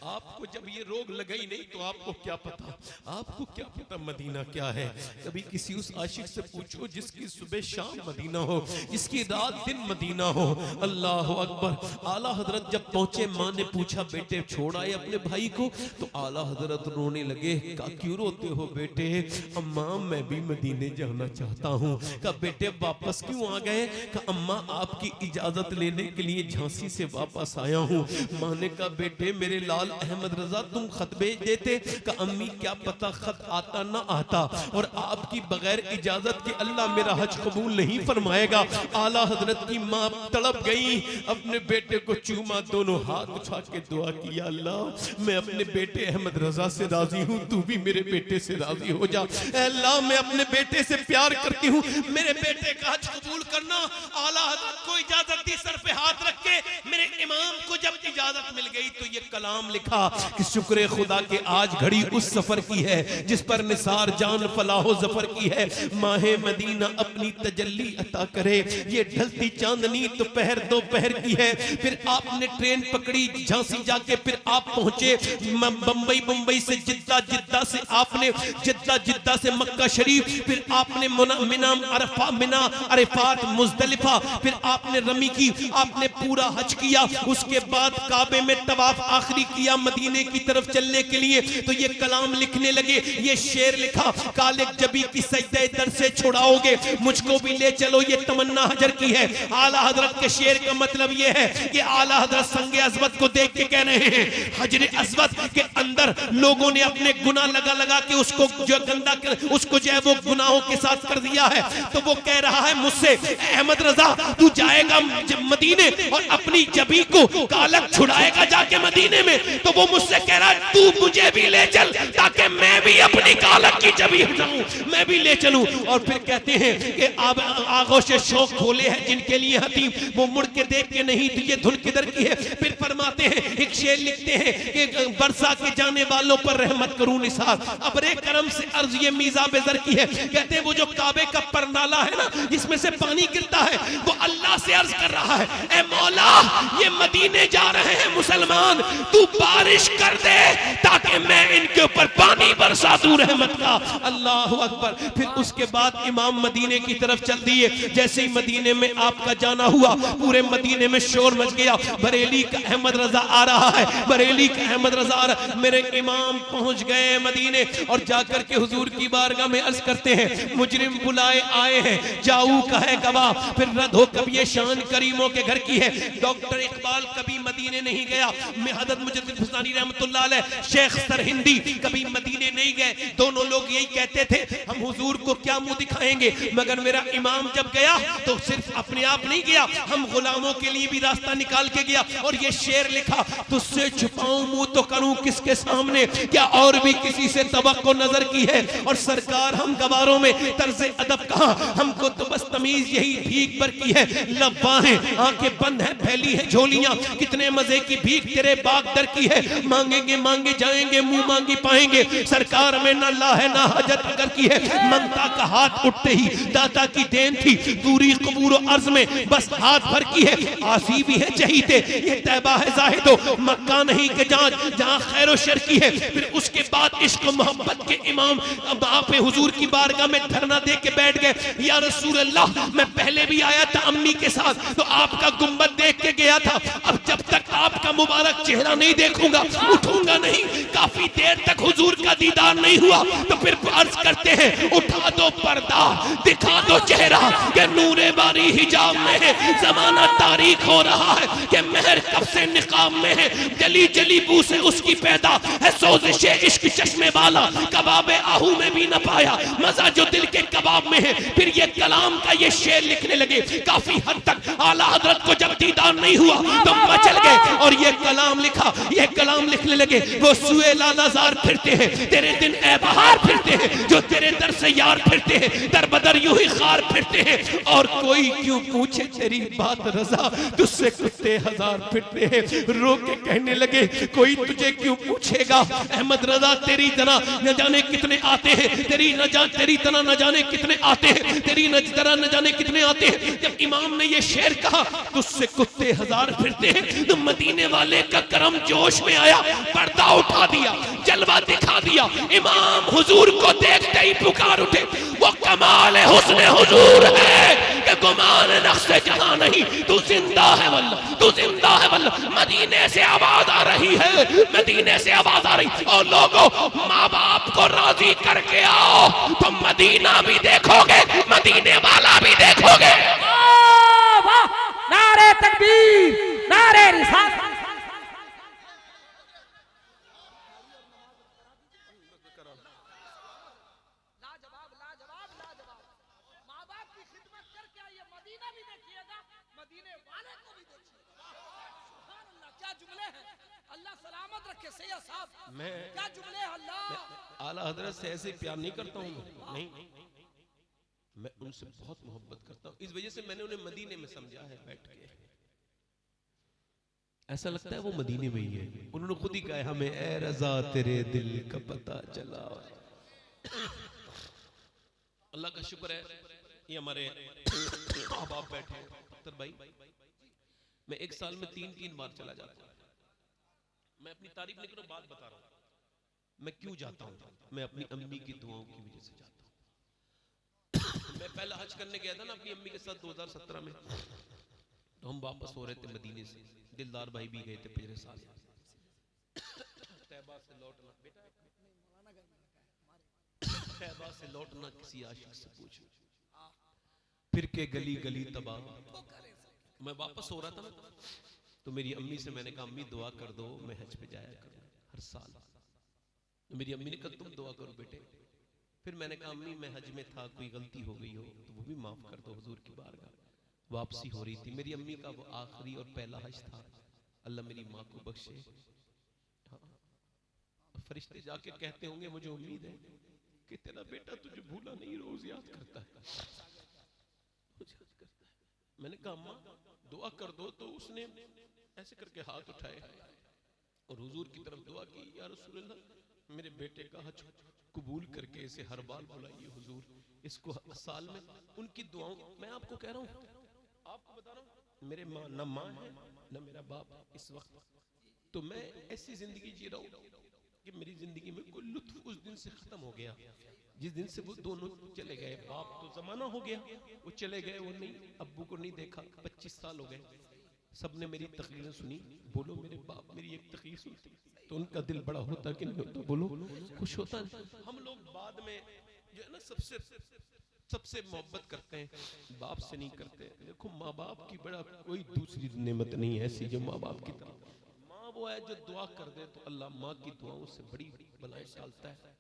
आपको जब ये रोग लगा ही नहीं तो आपको क्या पता, आपको क्या पता मदीना क्या है। कभी किसी उस आशिक से पूछो जिसकी सुबह शाम मदीना हो, जिसकी रात दिन मदीना हो। अल्लाह अकबर। आला हजरत जब पहुंचे, माँ ने पूछा बेटे छोड़ आए अपने भाई को? तो आला हजरत रोने लगे। कहा क्यों रोते हो बेटे? अम्मा मैं भी मदीने जाना चाहता हूँ। कहा बेटे वापस क्यों आ गए? कहा अम्मा आपकी इजाजत लेने के लिए झांसी से वापस आया हूँ। माँ ने कहा बेटे मेरे लाल अहमद रजा तुम खत भेज देते। कहा अम्मी क्या पता खत आता ना आता, और आपकी बगैर इजाजत के अल्लाह मेरा हज कबूल नहीं फरमाएगा। आला हजरत की माँ तड़प गई, अपने बेटे को चूमा, दोनों हाथ उठा के दुआ की, या अल्लाह मैं अपने बेटे अहमद रजा से राजी हूँ, तू भी मेरे बेटे से राजी हो जा। अल्लाह मैं अपने बेटे से प्यार करती हूँ, मेरे बेटे का हज कबूल करना। आला हजरत को इजाजत दी, सर पे हाथ रख के। मेरे इमाम को जब इजाजत मिल गई तो ये कलाम लिखा कि शुक्र खुदा के आज घड़ी उस सफर की है जिस पर निसार जान फलाहो जफर की है। माहे मदीना अपनी तजल्ली अता करे, ये ढलती चांदनी दोपहर दोपहर की है। फिर आपने ट्रेन पकड़ी, झांसी जाके फिर आप पहुंचे बंबई, बंबई से जिद्दा, जिद्दा से आपने जिद्दा से मक्का शरीफ, फिर आपने मिना अरफात मुज़दलिफा, फिर आपने रमी की, आपने पूरा हज किया। उसके बाद काबे में तवाफ आखिरी किया मदीने की तरफ चलने के लिए। तो ये कलाम लिखने लगे, ये शेर लिखा, काले जबी की सजदे दर से छुड़ाओगे, मुझको भी ले चलो, ये तमन्ना हजर की है। आला हजरत के शेर का मतलब ये है कि आला हजरत संगे अज़मत को देख के कह रहे हैं, हजर अज़मत के अंदर लोगों ने अपने गुनाह लगा लगा के उसको जो गंदा उसको जो है वो गुनाहों के साथ कर दिया है। तो वो कह रहा है मुझसे, अहमद रजा तू जाएगा मदीने और अपनी जबी को कालक छुड़ाएगा जाके मदीने में। तो वो मुझसे कह रहा है तू मुझे भी ले चल ताकि मैं भी अपनी कालक की जबी हटाऊं, मैं भी ले चलूं। और फिर कहते हैं कि अब आगोश शौक खोले हैं जिनके लिए हतीम, वो मुड़ के देख के नहीं तो ये धुन किधर की है। फिर फरमाते हैं, एक शेर लिखते हैं कि बरसा के जाने वालों पर रहमत करूं निसार, अबरे करम से अर्ज ये मीज़ा बेज़र की है। कहते हैं वो जो काबे का परनाला है ना जिसमें से पानी गिरता है, वो अल्लाह से अर्ज कर रहा है, ए मौला ये मदीने जा रहे हैं मुसलमान, तू बारिश कर दे ताकि मैं इनके ऊपर पानी बरसा दूं रहमत का। अल्लाह अकबर। फिर उसके बाद इमाम मदीने की तरफ चल दिए। जैसे ही मदीने में आपका जाना हुआ, पूरे मदीने में शोर मच गया, बरेली का अहमद रजा आ रहा है, बरेली का अहमद रजा आ रहा। मेरे इमाम पहुंच गए मदीने और जाकर के हुजूर की बारगाह में अर्ज करते हैं, मुजरिम बुलाए आए हैं, जाऊ का है गवाह। फिर रद हो कभी ये शान करीमों के घर की है। डॉक्टर इकबाल कभी मदीने नहीं गया, हज़रत मुजद्दिद हुसैनी रहमतुल्लाह अलैह, शेख सरहिंदी कभी मदीने नहीं गए। दोनों लोग यही कहते थे, हम हुजूर को क्या मुंह दिखाएंगे। मगर मेरा इमाम जब गया तो सिर्फ अपने आप नहीं गया, हम गुलामों के लिए भी रास्ता निकाल के गया। और ये शेर लिखा, तुझसे छुपाऊं मुंह तो करूं किसके सामने, क्या और भी किसी से तवक्को नजर की है। और सरकार हम गवारों में तर्ज अदब कहां, हमको तो बस तमीज यही भीख पर की है। लब्बा है, आंखें बंद है, फैली है झोलियां, कितने मजे की भीख तेरे बाग दर की है। मांगेंगे मांगे जाएंगे, मुंह मांगी पाएंगे, सरकार में ना ला है ना हजत अगर की है। मंगता का हाथ उठते ही दाता की देन थी, दूरी कबूर अर्ज में बस हाथ भर की है। आसी भी है चहीते, ये तैबा है जाहिदो, मक्का नहीं के जहां खैर शर की है। फिर उसके बाद इश्क मोहब्बत के इमाम आप हुजूर की बारगाह में धरना दे के बैठ गए। या रसूल अल्लाह, मैं पहले भी आया था अम्मी के साथ, तो आपका गुंबद देख के गया था, अब जब तक आपका मुबारक चेहरा नहीं देखूंगा उठूंगा नहीं। काफी देर तक हुजूर का दीदार नहीं हुआ, तो फिर अर्ज करते हैं, उठा दो पर्दा, दिखा दो चेहरा, कि नूरे बारी हिजाब में है, जमाना तारीख हो रहा है कि महर कब से निकाब में है। जली जली बू से उसकी पैदा है सोजिशे इश्क चश्मे वाला, कबाब आहू में भी न पाया मजा जो दिल के कबाब में है। फिर ये कलाम का ये शेर लिखने लगे। काफी हद तक आला हजरत को जब दीदार नहीं हुआ तो मचल गए और ये कलाम लिखा, ये कलाम लिखने लगे। वो सुए लालाजार फिरते हैं, तेरे दिन ए बहार फिरते हैं, जो तेरे दर से यार फिरते हैं, दर बदर यूं ही खार फिरते हैं। और कोई क्यों पूछे तेरी बात रजा, तुझसे कुत्ते हजार फिरते हैं। रो के कहने लगे, कोई तुझे क्यों पूछेगा अहमद रजा, तेरी तरह न जाने कितने आते हैं, तेरी तरह न जाने कितने आते हैं, तेरी तरह न जाने कितने आते हैं। जब इमाम ने ये शेर कहा, तुझसे कुत्ते हजार फिरते हैं, तो मदीने वाले का करम जोश में आया, पर्दा उठा दिया, जलवा दिखा दिया। इमाम हुजूर को देखते ही पुकार उठे, वो कमाल है हुस्न हुजूर है कि गुमान नक्शे जहां नहीं, तू जिंदा है वल्लाह, तू जिंदा है वल्लाह। मदीने से आवाज आ रही है, मदीने से आवाज आ रही। और लोगों, माँ बाप को राजी करके आओ, तुम मदीना भी देखोगे, मदीने वाला भी देखोगे। नारे तकबीर, नारे रिसालत। मैं क्या जुमले अल्लाह आला हजरत से ऐसे प्यार नहीं करता हूँ, नहीं, मैं उनसे बहुत मोहब्बत करता हूँ। इस वजह से मैंने उन्हें मदीने में समझा है बैठ के। ऐसा लगता है वो मदीने में ही है। उन्होंने खुद ही कहा हमें, ए रजा तेरे दिल का पता चला। अल्लाह का शुक्र है, ये हमारे बाप बैठे हैं अख्तर भाई। मैं एक साल में 3-3 बार चला जाता हूँ। मैं अपनी तारीफ नहीं कर रहा, बात बता रहा हूँ मैं क्यों जाता हूँ। मैं अपनी अम्मी की दुआओं की वजह से जाता हूँ। मैं पहला हज करने गया था ना अपनी अम्मी के साथ 2017 में, तो हम वापस हो रहे थे मदीने से, दिलदार भाई भी गए थे पिछले साल। तैबा से लौटना बेटा, तैबा से लौटना किसी आशिक से पूछ, फिर के गली गली तबाह। मैं वापस हो रहा था ना, तो मेरी अम्मी से मैंने कहा अम्मी दुआ कर दो मैं हज पे जाया करूं हर साल। तो मेरी अम्मी ने कहा तुम दुआ करो बेटे। फिर मैंने कहा अम्मी मैं हज में था, कोई गलती हो गई हो तो वो भी माफ कर दो, हुजूर की बारगाह वापसी हो रही थी। मेरी अम्मी का वो आखिरी और पहला हज था, अल्लाह मेरी माँ को बख्शे। हाँ, फरिश्ते जाके कहते होंगे मुझे उम्मीद है कि तेरा बेटा तुझे भूला नहीं, रोज याद करता है। मैंने कहा अम्मा दुआ कर दो, तो उसने ऐसे करके हाथ उठाए और हुजूर की तरफ दुआ की, या रसूल अल्लाह मेरे बेटे का हज कबूल करके इसे हर बार बुलाइए हुजूर, इसको साल में उनकी दुआओं। मैं आपको कह रहा हूँ, आपको बता रहा हूँ, मेरे माँ न माँ है न मेरा बाप इस वक्त, तो मैं ऐसी जिंदगी जी रहा हूँ कि मेरी जिंदगी में कोई लुत्फ उस दिन से खत्म हो गया जिस दिन से वो दोनों चले गए। बाप तो जमाना हो गया, वो चले गए, वो नहीं, अब्बू को नहीं देखा, 25 साल हो गए। सबने मेरी तकरीरें सुनी, बोलो मेरे बाप मेरी एक तकरीर सुनते तो उनका दिल बड़ा होता कि नहीं होता, बोलो खुश होता। हम लोग बाद में जो है ना सबसे मोहब्बत करते हैं, बाप से नहीं करते। देखो माँ बाप की बड़ा कोई दूसरी नेमत नहीं है ऐसी जो माँ बाप की तरह। माँ वो है जो दुआ कर दे तो अल्लाह माँ की दुआओं से बड़ी बलाएं टालता है।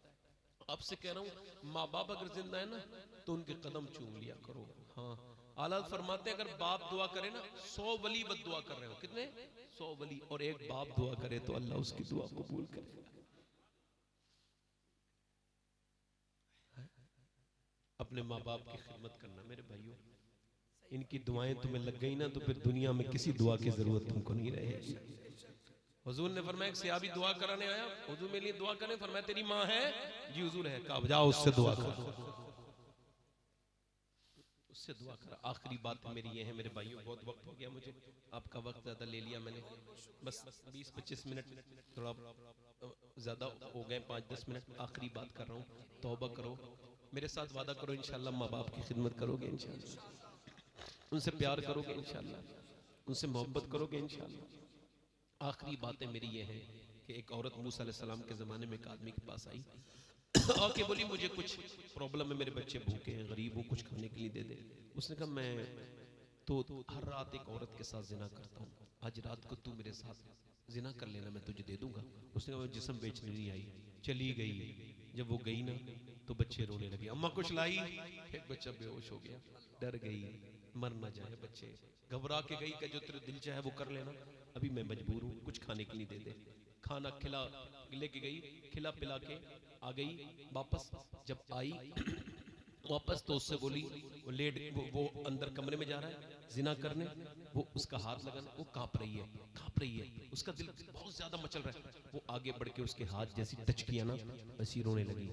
आपसे कह रहा हूँ माँ बाप अगर जिंदा है ना तो उनके कदम चूम लिया करो। हाँ, आला फरमाते हैं अगर बाप दुआ करे ना 100 वली बद दुआ कर रहे हो, कितने 100 वली, और एक बाप दुआ करे तो अल्लाह उसकी दुआ कबूल करेगा। अपने माँ बाप की खिदमत करना मेरे भाइयों, इनकी दुआएं तुम्हें लग गई ना तो फिर दुनिया में किसी दुआ की जरूरत तुमको नहीं रहेगी। हुजूर ने फरमाया सियाबी दुआ कराने आया, हुजूर मेरे लिए दुआ करें, फरमाया तेरी माँ है जी हुजूर है, कहा जाओ उससे दुआ करो, उससे दुआ करा। आखिरी बात मेरी ये है मेरे भाइयों, बहुत वक्त हो गया, मुझे आपका वक्त ज्यादा ले लिया मैंने, बस 20-25 मिनट थोड़ा ज्यादा हो गए, 5-10 मिनट। आखिरी बात कर रहा हूँ, तौबा करो, मेरे साथ वादा करो इंशाल्लाह माँ बाप की खिदमत करोगे इंशाल्लाह, उनसे प्यार करोगे इंशाल्लाह, उनसे मोहब्बत करोगे इंशाल्लाह। आखिरी बातें मेरी ये हैं कि एक औरत मूसा अलैहिस्सलाम के ज़माने में एक आदमी के पास आई आके बोली मुझे कुछ प्रॉब्लम है, मेरे बच्चे भूखे हैं, गरीब हूँ, कुछ खाने के लिए दे दे। उसने कहा मैं तो हर रात एक औरत के साथ जिना करता हूँ, आज रात को तू मेरे साथ जिना कर लेना, मैं तुझे दे दूंगा। उसने कहा मैं जिस्म बेचने नहीं आई, चली गई। जब वो गई ना तो बच्चे रोने लगे, अम्मा कुछ लाई, एक बच्चा बेहोश हो गया, डर गई मर ना जाए बच्चे, घबरा के गई कि जो तेरे दिल चाहे वो कर लेना, अभी मैं मजबूर हूँ, कुछ खाने के लिए दे दे। खाना खिला लेके गई, खिला पिला के आ गई वापस। जब आई वापस तो उससे बोली, वो लेट वो अंदर कमरे में जा रहा है जिना करने, वो उसका हाथ लगाना, वो कांप रही है, उसका दिल बहुत ज्यादा मचल रहा है। वो आगे बढ़ के उसके हाथ जैसी टच किया ना वैसी रोने लगी।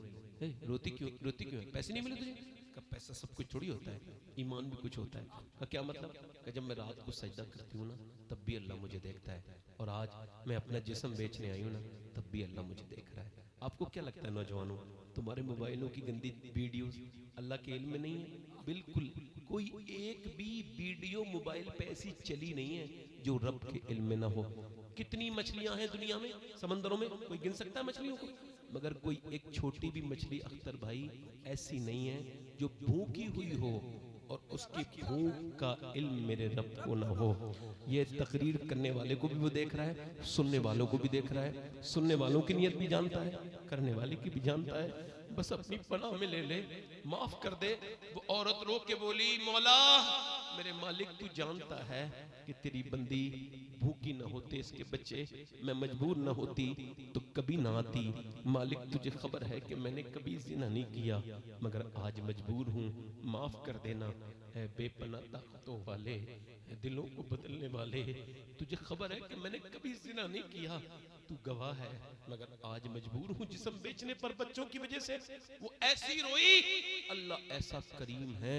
रोती क्यों है? पैसे नहीं मिले तुझे? का पैसा सब कुछ थोड़ी होता है, ईमान भी कुछ होता है। का क्या मतलब? कि जब मैं रात को सजदा करती हूँ ना तब भी अल्लाह मुझे देखता है, और आज मैं अपना जिस्म बेचने आई हूँ ना तब भी अल्लाह मुझे देख रहा है। आपको क्या लगता है नौजवानों, तुम्हारे मोबाइलों की गंदी वीडियोस अल्लाह के इल्म में नहीं है? बिल्कुल, कोई एक भी वीडियो मोबाइल पे ऐसी चली नहीं है जो रब के इल्म में ना हो। कितनी मछलियां हैं दुनिया में, समंदरों में, कोई गिन सकता है मछलियों को? मगर कोई एक छोटी भी मछली अख्तर भाई ऐसी नहीं है जो भूखी हुई हो और उसकी भूख का इल्म मेरे रब को ना हो। ये तकरीर करने वाले को भी वो देख रहा है, सुनने वालों को भी देख रहा है, सुनने वालों की नियत भी जानता है, करने वाले की भी जानता है। बस अपनी पनाह में ले ले, माफ कर दे। वो औरत रो के बोली, मौला मेरे मालिक तू जानता है कि तेरी बंदी भूखी न होते इसके बच्चे, मैं मजबूर न होती तो कभी ना आती। मालिक तुझे खबर है कि मैंने कभी जिना नहीं किया, मगर आज मजबूर हूँ, माफ कर देना। है बेपना ताकतों वाले, दिलों को बदलने वाले, तुझे खबर है कि मैंने कभी जिना नहीं किया, तू गवाह है, मगर आज मजबूर हूँ जिस्म बेचने पर बच्चों की वजह से। वो ऐसी रोई, अल्लाह ऐसा करीम है,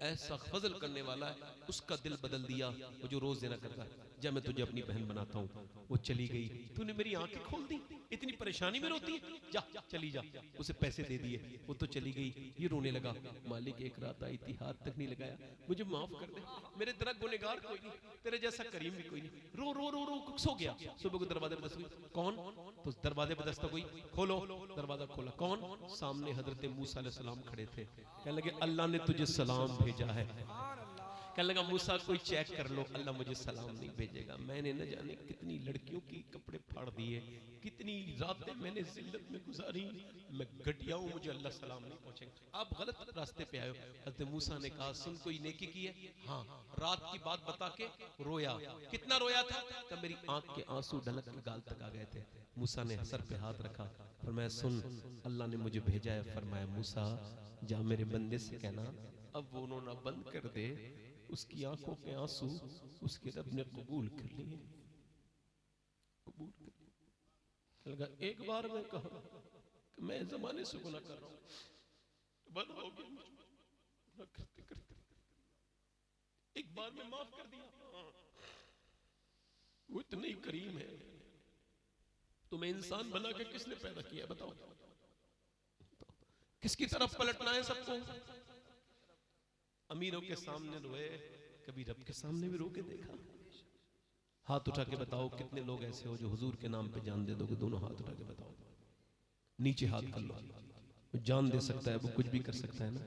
ऐसा फजल करने वाला है, उसका दिल बदल दिया। वो जो रोज जिना करता है जा मैं तुझे अपनी बहन बनाता हूँ। वो चली गई, तूने मेरी आंखें खोल दी, इतनी परेशानी में रोती है, जा चली जा। उसे पैसे दे दिए, वो तो चली गई। ये रोने लगा, मालिक एक रात आई थी, हाथ तक नहीं लगाया, मुझे माफ कर दे, मेरे तरह गुनहगार कोई नहीं, तेरे जैसा करीम भी कोई नहीं। रो रो रो रो सो गया। सुबह को दरवाजे पर दस्तक हुई, कौन? तो दरवाजे पर दस्तक हुई, खोलो। दरवाजा खोला, कौन? सामने हजरत मूसा अलैहिस्सलाम खड़े थे। कहने लगे अल्लाह ने तुझे सलाम भेजा है। कहने लगा मूसा कोई चेक कर लो, अल्लाह मुझे सलाम नहीं भेजेगा। मैंने न जाने कितनी लड़कियों की कपड़े फाड़ दिए, कितनी रातें मैंने जिल्लत में गुजारी, मैं घटिया हूं, मुझे अल्लाह सलाम नहीं पहुंचेगा। आप गलत रास्ते पे आए हो। हज़रत मूसा ने कहा सुन कोई नेकी की है? हाँ। रात की बात बता के रोया। कितना रोया था? तब मेरी आंख के आंसू ढलक के गाल तक आ गए थे। मूसा ने सर पे हाथ रखा, फरमाया सुन अल्लाह ने मुझे भेजा है। फरमाया मूसा जा मेरे बंदे से कहना अब वो रोना बंद कर दे, उसकी आंखों के आंसू उसके रब ने कबूल कर लिए, कबूल कर लिए। लगा एक बार मैं कहा कि मैं जमाने से गुनाह कर रहा हूं, बंद हो गया मुझे करते करते, एक बार में माफ कर दिया। वो इतने करीम है। तुम्हें इंसान बना के किसने पैदा किया बताओ? किसकी तरफ पलटना है सबको? अमीरों के सामने रोए, कभी रब के सामने भी रो के देखा? हाथ उठा के बताओ कितने लोग ऐसे हो जो हुजूर के नाम पे जान दे दोगे? दोनों हाथ उठा के बताओ, नीचे हाथ कर लो। वो जान दे सकता है, वो कुछ भी कर सकता है ना।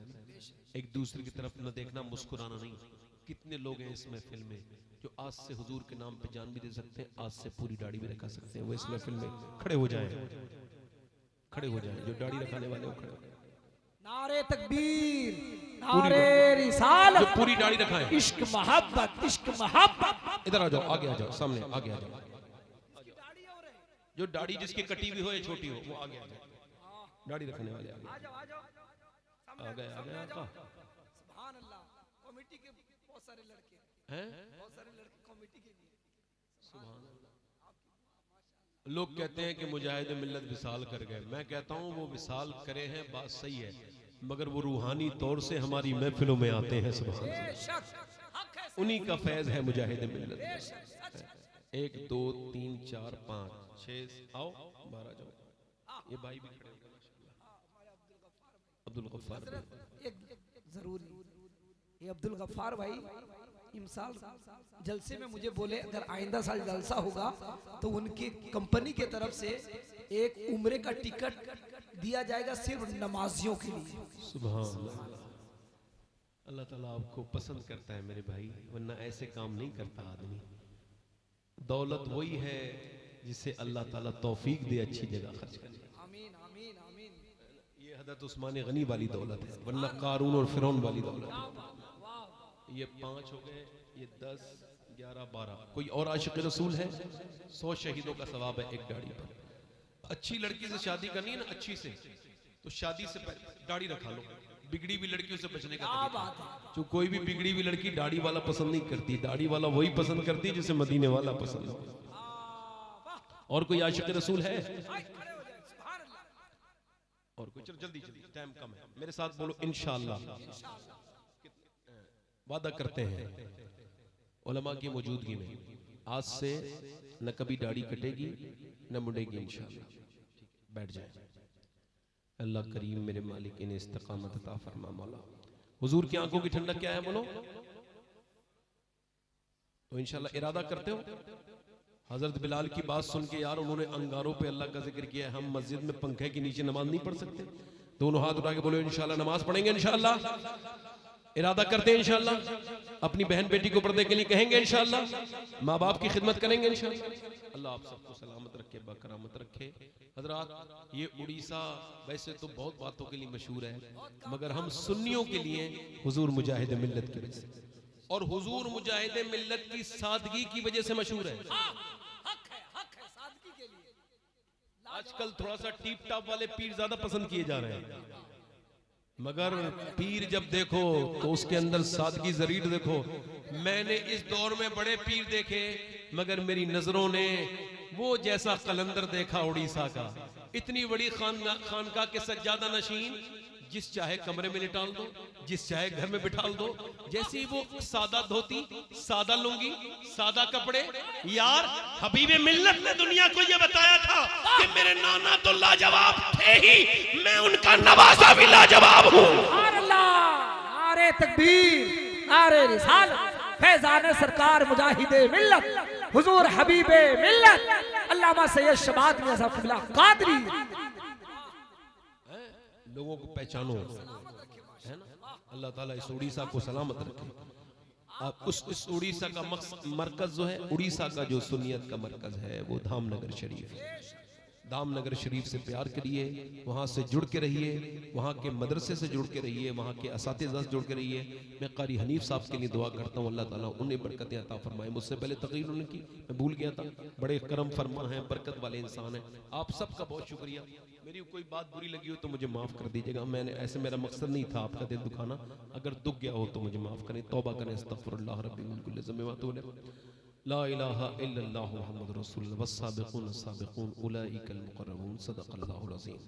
एक दूसरे की तरफ न देखना, मुस्कुराना नहीं। कितने लोग हैं इस महफिल में जो आज से हुजूर के नाम पे जान भी दे सकते हैं, आज से पूरी दाढ़ी भी रखा सकते हैं। वो इस महफिल में खड़े हो जाएं, खड़े हो जाएं। जो दाढ़ी रखाने वाले वो खड़े हो जाएं। नारे तकबीर, नारे रिसालत, जो पूरी दाढ़ी रखाएं। इश्क मोहब्बत, इश्क मोहब्बत। इधर आ जाओ, आगे आ जाओ, सामने आगे आ जाओ। जो दाढ़ी जिसकी कटी हुई हो या छोटी हो वो आगे आ जाओ। दाढ़ी रखने वाले आगे आ गए, आ गए आका। सुभान अल्लाह। कमेटी के बहुत सारे लड़के हैं, बहुत सारे लड़के कमेटी के लिए। सुभान अल्लाह। लोग कहते हैं कि मुजाहिद मिल्लत विसाल कर गए। मैं कहता हूं वो विसाल करे हैं, बात सही है, मगर वो रूहानी तौर से हमारी महफिलों में आते हैं। सुभान अल्लाह। उन्हीं का फैज है मुजाहिद मिल्लत। 1 2 3 4 5 6 आओ, 12 जाओ। ये भाई भी खड़े हो गए माशाल्लाह। अब्दुल गफ्फार भाई। एक जरूरी, ये अब्दुल गफ्फार भाई इमसाल जलसे में मुझे बोले अगर आइंदा साल जलसा होगा तो उनकी कंपनी के तरफ से एक उम्रे का टिकट दिया जाएगा सिर्फ नमाजियों के लिए। सुभान अल्लाह। अल्लाह ताला आपको पसंद करता है मेरे भाई, वरना ऐसे काम नहीं करता आदमी। दौलत वही है जिसे अल्लाह ताला तौफीक दे अच्छी जगह खर्च करने। आमीन आमीन आमीन। ये हज़रत उस्मान गनी वाली दौलत है, वरना कारून और फिरौन वाली दौलत है। ये 5 हो गए, ये 10 11 12। कोई और आशिक रसूल है? 100 शहीदों का सवाब है एक दाढ़ी पर। अच्छी लड़की से शादी करनी है ना, अच्छी से, तो शादी से पहले दाढ़ी रखा लो। बिगड़ी हुई लड़कियों से बचने का तरीका, जो कोई भी बिगड़ी हुई लड़की दाढ़ी वाला पसंद नहीं करती, दाढ़ी वाला वही पसंद करती है जिसे मदीने वाला पसंद हो। और कोई आशिक रसूल है? और कोई? चलो जल्दी जल्दी, टाइम कम है। मेरे साथ बोलो इंशाअल्लाह। वादा करते हैं उलमा की मौजूदगी में आज से न कभी दाढ़ी कटेगी न मुड़ेगी इंशाअल्लाह। बैठ जाए। अल्लाह करीम मेरे मालिक इन्हें इस्तिकामत अता फरमा मौला। हुजूर की आंखों की ठंडक क्या है बोलो? तो इंशाअल्लाह इरादा करते हो। हजरत बिलाल की बात सुन के यार उन्होंने अंगारों पे अल्लाह का जिक्र किया है। हम मस्जिद में पंखे के नीचे नमाज नहीं पढ़ सकते? दोनों हाथ उठा के बोलो इंशाअल्लाह नमाज पढ़ेंगे इंशाअल्लाह। इरादा करते हैं इंशाअल्लाह। अपनी बहन बेटी को पर्दे के लिए कहेंगे इंशाअल्लाह। माँ बाप की खिदमत करेंगे इंशाअल्लाह। अल्लाह आप सबको सलामत रखे, बकरामत रखे। हजरात ये उड़ीसा वैसे तो बहुत बातों के लिए मशहूर है, मगर हम सुन्नियों के लिए हुजूर मुजाहिद मिल्लत की वजह से और हुजूर मुजाहिद मिल्लत की सादगी की वजह से मशहूर है। आजकल थोड़ा सा टीप टाप वाले पीर ज्यादा पसंद किए जा रहे हैं, मगर पीर जब देखो तो उसके अंदर सादगी जरीर देखो। मैंने इस दौर में बड़े पीर देखे, मगर मेरी नजरों ने वो जैसा कलंदर देखा उड़ीसा का। इतनी बड़ी खानका के सज्जादा नशीन जिस चाहे कमरे में निकाल दो, जिस चाहे घर में बिठा दो। जैसे ही वो सादा धोती, सादा लुंगी, सादा कपड़े, यार हबीबे मिल्लत ने दुनिया को ये बताया था कि मेरे नाना तो लाजवाब थे ही, मैं उनका नवासा भी लाजवाब हूँ। नारे तकबीर, नारे रिसालत, फैजान सरकार मुजाहिदे मिल्लत हुजूर हबीबे मिल्लत अल्लामा सैयद शबात मियां साहब क़िबला कादरी। लोगों को पहचानो, है ना। अल्लाह ताला इस उड़ीसा को सलामत रखे। अब उस उड़ीसा का मरकज जो है, उड़ीसा का जो सुन्नियत का मरकज है वो धामनगर शरीफ है। धामनगर शरीफ से प्यार करिए, वहाँ से जुड़ के रहिए, वहाँ के मदरसे से जुड़ के रहिए, वहाँ के असातिज़ा से जुड़ के रहिए। मैं कारी हनीफ साहब के लिए दुआ करता हूँ, अल्लाह ताला उन्हें बरकतें अता फरमाए। मुझसे पहले तकरीर उन्होंने की, मैं भूल गया था। बड़े करम फरमा हैं, बरकत वाले इंसान हैं। आप सबका बहुत शुक्रिया। मेरी कोई बात बुरी लगी हो तो मुझे माफ़ कर दीजिएगा। मैंने ऐसे, मेरा मकसद नहीं था आपका दिल दुखाना। अगर दुख गया हो तो मुझे माफ़ करें, तौबा करें। अस्तगफिरुल्लाह रब्बी मिन कुल्लि ज़ंबिन व अतूबु इलैह। ला इलाहा इल्लल्लाहु मुहम्मदुर रसूलुल्लाह वस्साबिकून अस्साबिकून उलाइकल मुक़र्रबून। सदक़ल्लाहुल अज़ीम।